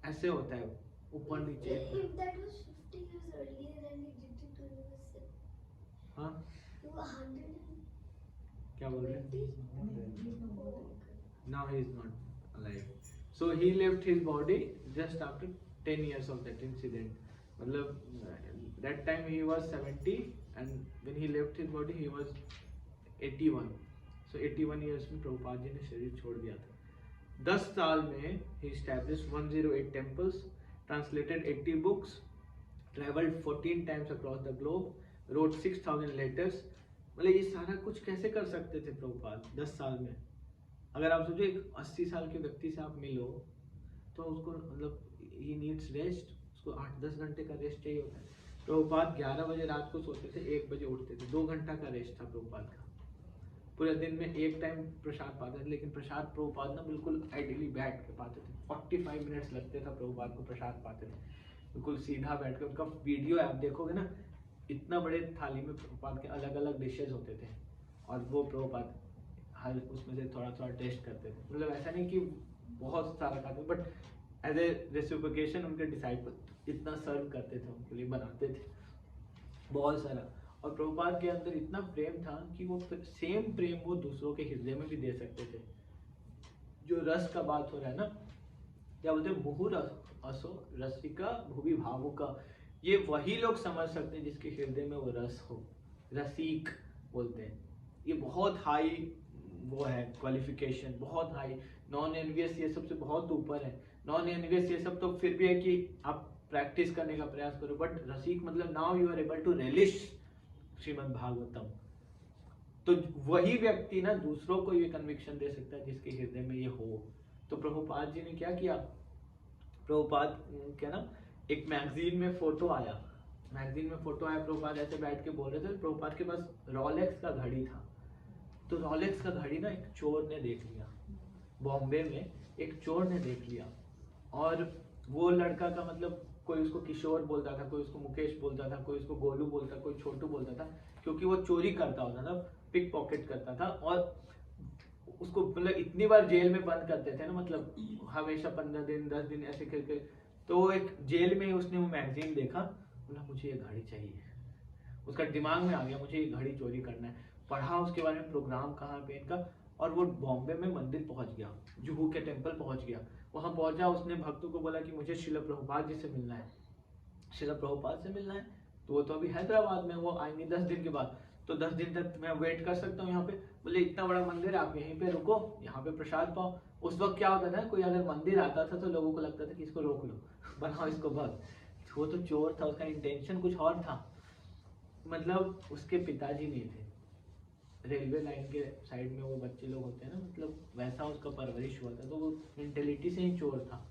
ऐसे होता है ऊपर नीचे। If that was 50 years earlier and he did it when he was sick, हाँ he was 120. क्या बोल रहे हैं? Oh, Now he is not alive. So he left his body just after 10 years of that incident. मतलब that time he was 70 and when he left his body he was 81. So 81 years में प्रभुपाद जी ने शरीर छोड़ दिया था। 10 साल में he established 108 temples, translated 80 books, traveled 14 times across the globe, wrote 6000 letters। मतलब ये सारा कुछ कैसे कर सकते थे प्रभुपाद 10 साल में? अगर आप सोचो एक 80 साल के व्यक्ति से आप मिलो तो उसको मतलब ही नीड्स रेस्ट, उसको 8-10 घंटे का रेस्ट चाहिए होता है। प्रभुपाद 11 बजे रात को सोते थे, 1 बजे उठते थे, 2 घंटा का रेस्ट था प्रभुपाद का। पूरे दिन में एक टाइम प्रसाद पाते थे, लेकिन प्रसाद प्रभुपाद ना बिल्कुल आइडियली बैठ के पाते थे। 45 मिनट्स लगते था प्रभुपाद को प्रसाद पाते थे, बिल्कुल सीधा बैठ के। उनका वीडियो आप देखोगे ना, इतना बड़े थाली में प्रभुपाद के अलग अलग डिशेज होते थे और वो प्रभुपाद हर उसमें से थोड़ा थोड़ा टेस्ट करते थे। मतलब ऐसा नहीं कि बहुत सारा खाते, बट एज ए रेसिप्रोकेशन उनके डिसाइपल इतना सर्व करते थे, उनके लिए बनाते थे बहुत सारा। और प्रभुपाद के अंदर इतना प्रेम था कि वो सेम प्रेम वो दूसरों के हृदय में भी दे सकते थे। जो रस का बात हो रहा है ना, क्या बोलते हैं, मुहुर असो रसिका भुवि भावुका। ये वही लोग समझ सकते हैं जिसके हृदय में वो रस हो, रसिक बोलते हैं। ये बहुत हाई वो है क्वालिफिकेशन, बहुत हाई। नॉन एनवियस ये सबसे बहुत ऊपर है। नॉन एनवियस ये सब तो फिर भी है कि आप प्रैक्टिस करने का प्रयास करो, बट रसिक मतलब now you are able to relish Srimad Bhagavatam. तो वही व्यक्ति ना दूसरों को ये कन्विक्शन दे सकता है जिसके हृदय में ये हो। तो प्रभुपाद जी ने क्या किया, प्रभुपाद क्या ना, एक मैगजीन में फोटो आया, प्रभुपाद ऐसे बैठ के बोल रहे थे। प्रभुपाद के पास रोलेक्स का घड़ी था, तो रोलेक्स का घड़ी ना एक चोर ने देख लिया, बॉम्बे में एक चोर ने देख लिया। और वो लड़का का मतलब कोई उसको किशोर बोलता था, कोई उसको मुकेश बोलता था, कोई उसको गोलू बोलता, कोई छोटू बोलता था, क्योंकि वो चोरी करता होता था, पिक पॉकेट करता था। और उसको मतलब इतनी बार जेल में बंद करते थे ना, मतलब हमेशा 15 दिन 10 दिन ऐसे करके। तो वो एक जेल में उसने वो मैगजीन देखा, बोला मुझे ये घड़ी चाहिए। उसका दिमाग में आ गया मुझे ये घड़ी चोरी करना है। पढ़ा उसके बारे में, प्रोग्राम कहाँ पे इनका, और वो बॉम्बे में मंदिर पहुंच गया, जुहू के टेम्पल पहुंच गया। वहां पहुंचा, उसने भक्तों को बोला कि मुझे श्रील प्रभुपाद जी से मिलना है, श्रील प्रभुपाद से मिलना है। तो वो तो अभी हैदराबाद में, वो आएंगे 10 दिन के बाद, तो 10 दिन तक मैं वेट कर सकता हूँ यहाँ पे। बोले इतना बड़ा मंदिर है, आप यहीं पे रुको, यहाँ पे प्रसाद पाओ। उस वक्त क्या होता था, कोई अगर मंदिर आता था तो लोगों को लगता था कि इसको रोक लो, बनाओ इसको बंद। वो तो चोर था, उसका इंटेंशन कुछ और था। मतलब उसके पिताजी नहीं थे, रेलवे लाइन के साइड में वो बच्चे लोग होते हैं ना, मतलब वैसा उसका परवरिश हुआ था। तो वो मेंटेलिटी से ही चोर था,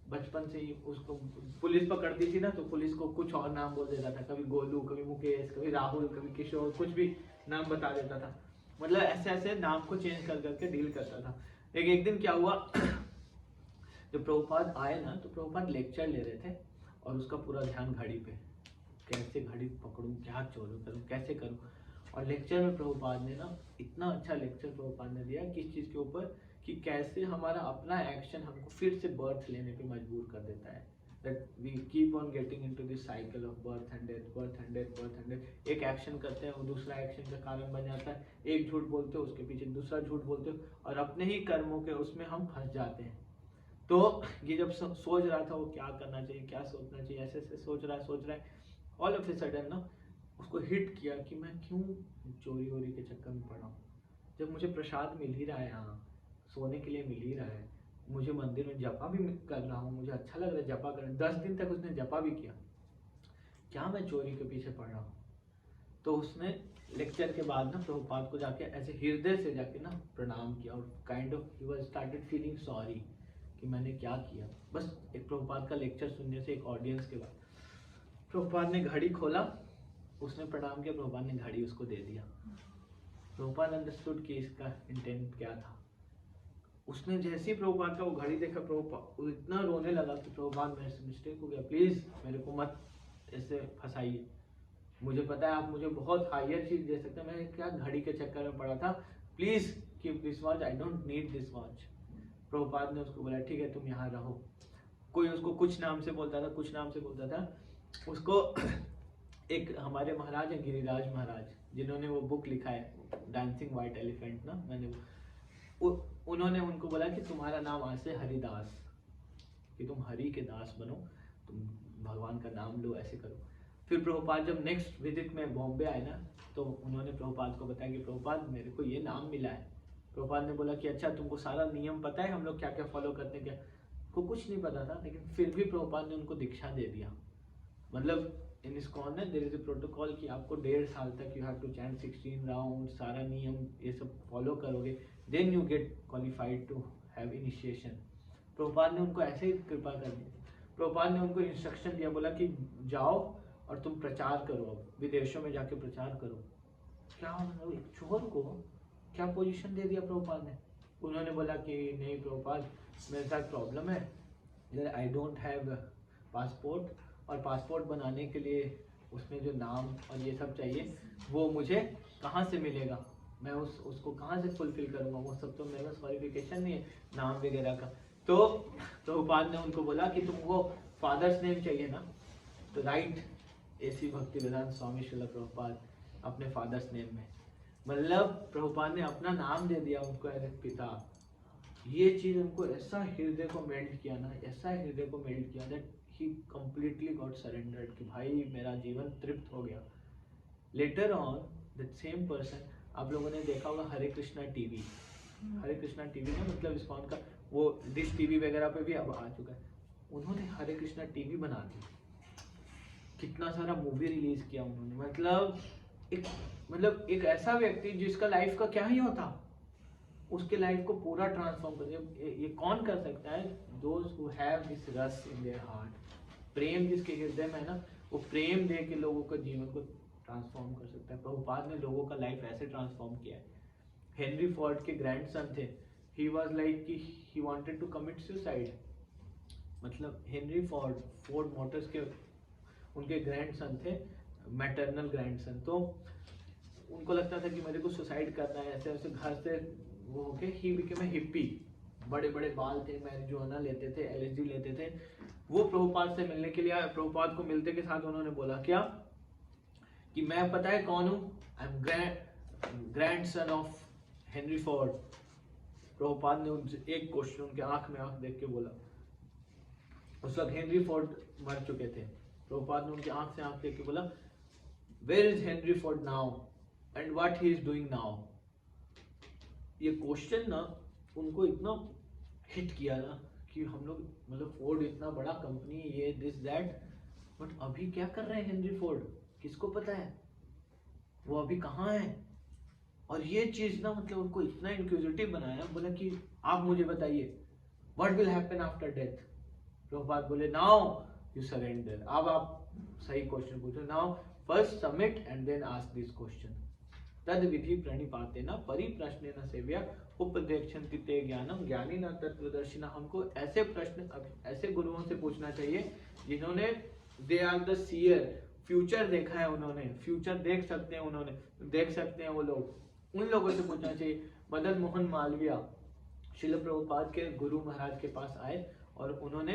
बचपन से ही। उसको पुलिस पकड़ती थी ना, तो पुलिस को कुछ और नाम बोल देता था, कभी गोलू, कभी मुकेश, कभी राहुल, कभी किशोर, कुछ भी नाम बता देता था। मतलब ऐसे ऐसे नाम को चेंज कर करके डील करता था। एक दिन क्या हुआ, जब प्रभुपाद आए ना, तो प्रभुपाद लेक्चर ले रहे थे और उसका पूरा ध्यान घड़ी पे, कैसे घड़ी पकड़ूं, क्या चोरी करूं, कैसे करूं। और लेक्चर में प्रभुपाद ने ना इतना अच्छा लेक्चर प्रभुपाद ने दिया किस चीज़ के ऊपर, कि कैसे हमारा अपना एक्शन हमको फिर से बर्थ लेने पे मजबूर कर देता है। That we keep on getting into this cycle of birth and death, birth and death, birth and death। एक एक्शन करते हैं वो दूसरा एक्शन का कारण बन जाता है, एक झूठ बोलते हो उसके पीछे दूसरा झूठ बोलते हो, और अपने ही कर्मों के उसमें हम फंस जाते हैं। तो ये जब सोच रहा था वो क्या करना चाहिए, क्या सोचना चाहिए, ऐसे ऐसे सोच रहा है, ऑल ऑफ ए सडन ना उसको हिट किया कि मैं क्यों चोरी वोरी के चक्कर में पड़ा हूँ, जब मुझे प्रसाद मिल ही रहा है, यहाँ सोने के लिए मिल ही रहा है, मुझे मंदिर में जपा भी कर रहा हूँ, मुझे अच्छा लग रहा है जपा कर, 10 दिन तक उसने जपा भी किया, क्या मैं चोरी के पीछे पड़ रहा हूँ। तो उसने लेक्चर के बाद ना प्रभुपाद को जाके ऐसे हृदय से जाके ना प्रणाम किया, और kind of he was started feeling sorry कि मैंने क्या किया। बस एक प्रभुपाद का लेक्चर सुनने से, एक ऑडियंस के बाद प्रभुपाद ने घड़ी खोला, उसने प्रणाम किया, प्रभुपाद ने घड़ी उसको दे दिया। प्रभुपाद अंडरस्टूड कि इसका इंटेंट क्या था। उसने जैसे ही प्रभुपाद का वो घड़ी देखा, प्रभुपाद इतना रोने लगा कि प्रभुपाद मेरे से मिस्टेक हो गया, प्लीज मेरे को मत ऐसे फंसाइए, मुझे पता है आप मुझे बहुत हायर चीज दे सकते हैं, मैं क्या घड़ी के चक्कर में पड़ा था, please keep this watch, I don't need this watch. Prabhupada ने उसको बोला ठीक है तुम यहाँ रहो। कोई उसको कुछ नाम से बोलता था, कुछ नाम से बोलता था उसको। एक हमारे महाराज है गिरिराज महाराज, जिन्होंने वो बुक लिखा है डांसिंग व्हाइट एलिफेंट ना, मैंने उन्होंने उनको बोला कि तुम्हारा नाम आज से हरिदास, कि तुम हरि के दास बनो, तुम भगवान का नाम लो, ऐसे करो। फिर प्रभुपाद जब नेक्स्ट विजिट में बॉम्बे आए ना, तो उन्होंने प्रभुपाद को बताया कि प्रभुपाद मेरे को ये नाम मिला है। प्रभुपाद ने बोला कि अच्छा तुमको सारा नियम पता है, हम लोग क्या क्या फॉलो करते हैं क्या? को कुछ नहीं पता था, लेकिन फिर भी प्रभुपाद ने उनको दीक्षा दे दिया। मतलब इन इस्कॉन में देयर इज अ प्रोटोकॉल कि आपको 1.5 साल तक you have to chant 16 round, सारा नियम ये सब फॉलो करोगे, then you get qualified to have initiation. Prabhupada ने उनको ऐसे ही कृपा कर दी। प्रभुपाद ने उनको इंस्ट्रक्शन दिया, बोला कि जाओ और तुम प्रचार करो, विदेशों में जाके प्रचार करो। क्या मतलब एक चोर को क्या पोजीशन दे दिया प्रभुपाद ने। उन्होंने बोला कि नहीं प्रभुपाद मेरे साथ प्रॉब्लम है, आई डोंट हैव पासपोर्ट, और पासपोर्ट बनाने के लिए उसमें जो नाम और ये सब चाहिए वो मुझे कहाँ से मिलेगा, मैं उसको कहाँ से फुलफिल करूँगा, वो सब तो मेरे पास क्वालिफिकेशन नहीं है नाम वगैरह का। तो प्रभुपाद ने उनको बोला कि तुमको फादर्स नेम चाहिए ना, तो राइट ऐसी भक्तिवेदांत स्वामी श्रील प्रभुपाद अपने फादर्स नेम में, मतलब प्रभुपाद ने अपना नाम दे दिया उनको एज पिता। ये चीज उनको ऐसा हृदय को मेल्ट किया ना, ऐसा हृदय को मेल्ट किया that he completely got surrendered कि भाई मेरा जीवन तृप्त हो गया। Later on that same person, आप लोगों ने देखा होगा हरे कृष्णा टीवी, हरे कृष्णा टीवी ना मतलब इस्कॉन का वो डिश टीवी वगैरह पे भी अब आ चुका है। उन्होंने हरे कृष्णा टीवी बना दी, कितना सारा मूवी रिलीज किया उन्होंने। मतलब एक ऐसा व्यक्ति जिसका लाइफ का क्या ही होता, उसके लाइफ को पूरा ट्रांसफॉर्म कर दिया। ये कौन कर सकता है? दोज हु हैव दिस रस इन देयर हार्ट, प्रेम जिसके हृदय में है ना, वो प्रेम दे के लोगों का जीवन को ट्रांसफॉर्म कर सकता है। प्रभुपाद ने लोगों का लाइफ ऐसे ट्रांसफॉर्म किया है। हेनरी फोर्ड के ग्रैंडसन थे, ही वाज लाइक कि he wanted to commit suicide. मतलब हेनरी फोर्ड मोटर्स के उनके ग्रैंडसन थे, मैटरनल ग्रैंडसन, तो उनको लगता था कि मेरे को सुसाइड करना है। ऐसे ऐसे घर से वो होके ही बिकेम ए हिप्पी, बड़े बड़े बाल थे, मैरिजुआना लेते थे, एलएसडी लेते थे। वो प्रभुपाद से मिलने के लिए आए। प्रभुपाद को मिलते के साथ उन्होंने बोला क्या कि मैं पता है कौन हूँ, I am grandson of Henry Ford. Prabhupada ने उनसे एक क्वेश्चन उनके आंख में आंख देख के बोला। उस वक्त हेनरी फोर्ड मर चुके थे। प्रभुपाद ने उनके आंख से आंख देख के बोला, where is Henry Ford now and what he is doing now. ये क्वेश्चन ना उनको इतना हिट किया ना कि हम लोग मतलब फोर्ड इतना बड़ा कंपनी, ये दिस दैट, बट अभी क्या कर रहे हैं हेनरी फोर्ड, किसको पता है वो अभी कहाँ है। और ये चीज ना मतलब उनको इतना इंक्विजिटिव बनाया, बोला कि आप मुझे बताइए what will happen after death. Prabhupada बोले नाउ यू सरेंडर, अब आप सही क्वेश्चन पूछो, now first submit and then ask this question. तद विधि प्रणिपातेन परिप्रश्नेन सेव्या उपदेक्षन्ति ते ज्ञानम ज्ञानिना तत्त्वदर्शिना। हमको ऐसे प्रश्न ऐसे गुरुओं से पूछना चाहिए जिन्होंने they are the seer future देखा है उन्होंने, फ्यूचर देख सकते हैं उन्होंने, देख सकते हैं वो लोग, उन लोगों से पूछना चाहिए। मदन मोहन मालवीय शिल प्रभुपाद के गुरु महाराज के पास आए और उन्होंने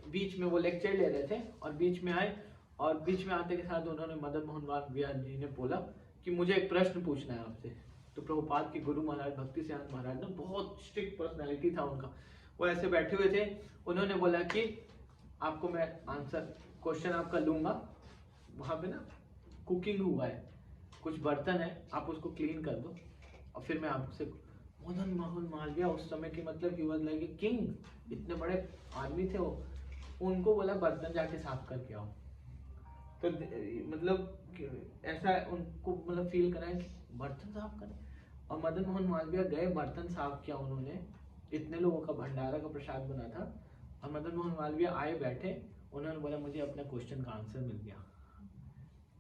बीच में वो लेक्चर ले रहे थे और बीच में आए और बीच में आते के साथ उन्होंने मदन मोहन मालवीय जी ने बोला कि मुझे एक प्रश्न पूछना है आपसे। तो प्रभुपाद के गुरु महाराज भक्ति सिद्धांत महाराज ना, बहुत स्ट्रिक्ट पर्सनैलिटी था उनका, वो ऐसे बैठे हुए थे। उन्होंने बोला कि आपको मैं आंसर क्वेश्चन आपका लूंगा, वहां पे ना कुकिंग हुआ है, कुछ बर्तन है, आप उसको क्लीन कर दो और फिर मैं आपसे। मदन मोहन मालवीय उस समय की मतलब ही वाज लाइक ए किंग, इतने बड़े आदमी थे वो, उनको बोला बर्तन जाके साफ करके आओ। तो मतलब ऐसा उनको मतलब फील कराया कि बर्तन साफ करें, और मदन मोहन मालवीय गए, बर्तन साफ किया उन्होंने, इतने लोगों का भंडारा का प्रसाद बना था, और मदन मोहन मालवीय आए बैठे, उन्होंने बोला मुझे अपने क्वेश्चन का आंसर मिल गया।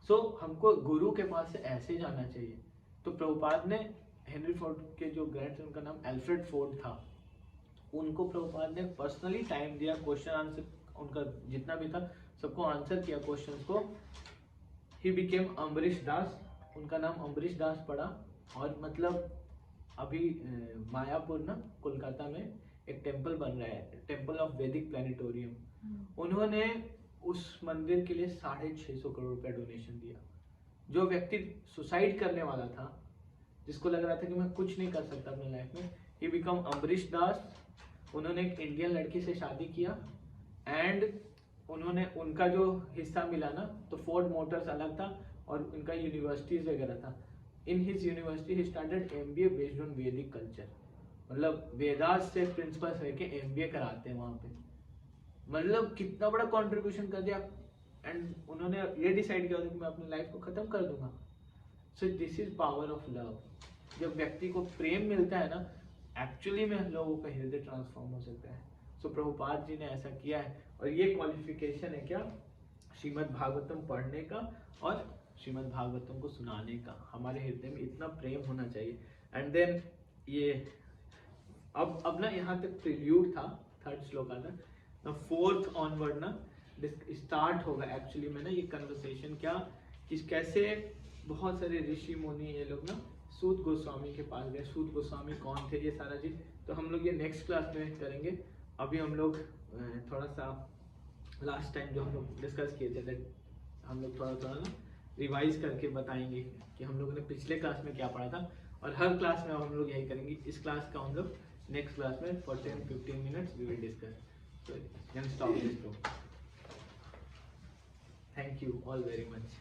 सो हमको गुरु के पास से ऐसे जाना चाहिए। तो प्रभुपाद ने हेनरी फोर्ड के जो ग्रैंडसन, उनका नाम एल्फ्रेड फोर्ड था, उनको प्रभुपाद ने पर्सनली टाइम दिया, क्वेश्चन आंसर उनका जितना भी था सबको आंसर किया क्वेश्चंस को। ही बिकेम अम्बरीश दास, उनका नाम अम्बरीश दास पड़ा। और मतलब अभी मायापुर ना कोलकाता में एक टेम्पल बन रहा है, टेम्पल ऑफ वैदिक प्लानिटोरियम। उन्होंने उस मंदिर के लिए 650 करोड़ रुपया डोनेशन दिया। जो व्यक्ति सुसाइड करने वाला था, जिसको लग रहा था कि मैं कुछ नहीं कर सकता अपनी लाइफ में, ही बिकम अम्बरीश दास। उन्होंने एक इंडियन लड़की से शादी किया एंड उन्होंने, उनका जो हिस्सा मिला ना, तो फोर्ड मोटर्स अलग था और उनका यूनिवर्सिटीज वगैरह था। In his university he started MBA based on वैदिक कल्चर, मतलब वेदास से प्रिंसिपल्स रह के MBA कराते हैं वहाँ पे। मतलब कितना बड़ा कंट्रीब्यूशन कर दिया। एंड उन्होंने ये डिसाइड किया कि मैं अपनी लाइफ को खत्म कर दूंगा। So this is power of love. जब व्यक्ति को प्रेम मिलता है ना, एक्चुअली में लोगों का हृदय ट्रांसफॉर्म हो सकता है। सो प्रभुपाद जी ने ऐसा किया है, और ये क्वालिफिकेशन है क्या, श्रीमद् भागवतम पढ़ने का और श्रीमद् भागवतम को सुनाने का। हमारे हृदय में इतना प्रेम होना चाहिए। एंड देन ये अब ना यहाँ तक प्रिल्यूड था, 3rd श्लोक आता, ना 4th ऑनवर्ड ना स्टार्ट होगा एक्चुअली में ना ये कन्वर्सेशन, क्या कि कैसे बहुत सारे ऋषि मुनि ये लोग ना सूत गोस्वामी के पास गए। सूत गोस्वामी कौन थे, ये सारा चीज तो हम लोग ये नेक्स्ट क्लास में करेंगे। अभी हम लोग थोड़ा सा लास्ट टाइम जो हम लोग डिस्कस किए थे, हम लोग थोड़ा ना रिवाइज करके बताएंगे कि हम लोगों ने पिछले क्लास में क्या पढ़ा था, और हर क्लास में हम लोग यही करेंगे। इस क्लास का हम लोग नेक्स्ट क्लास में for 10-15 minutes we will discuss. So, then stop this. Thank you all very much.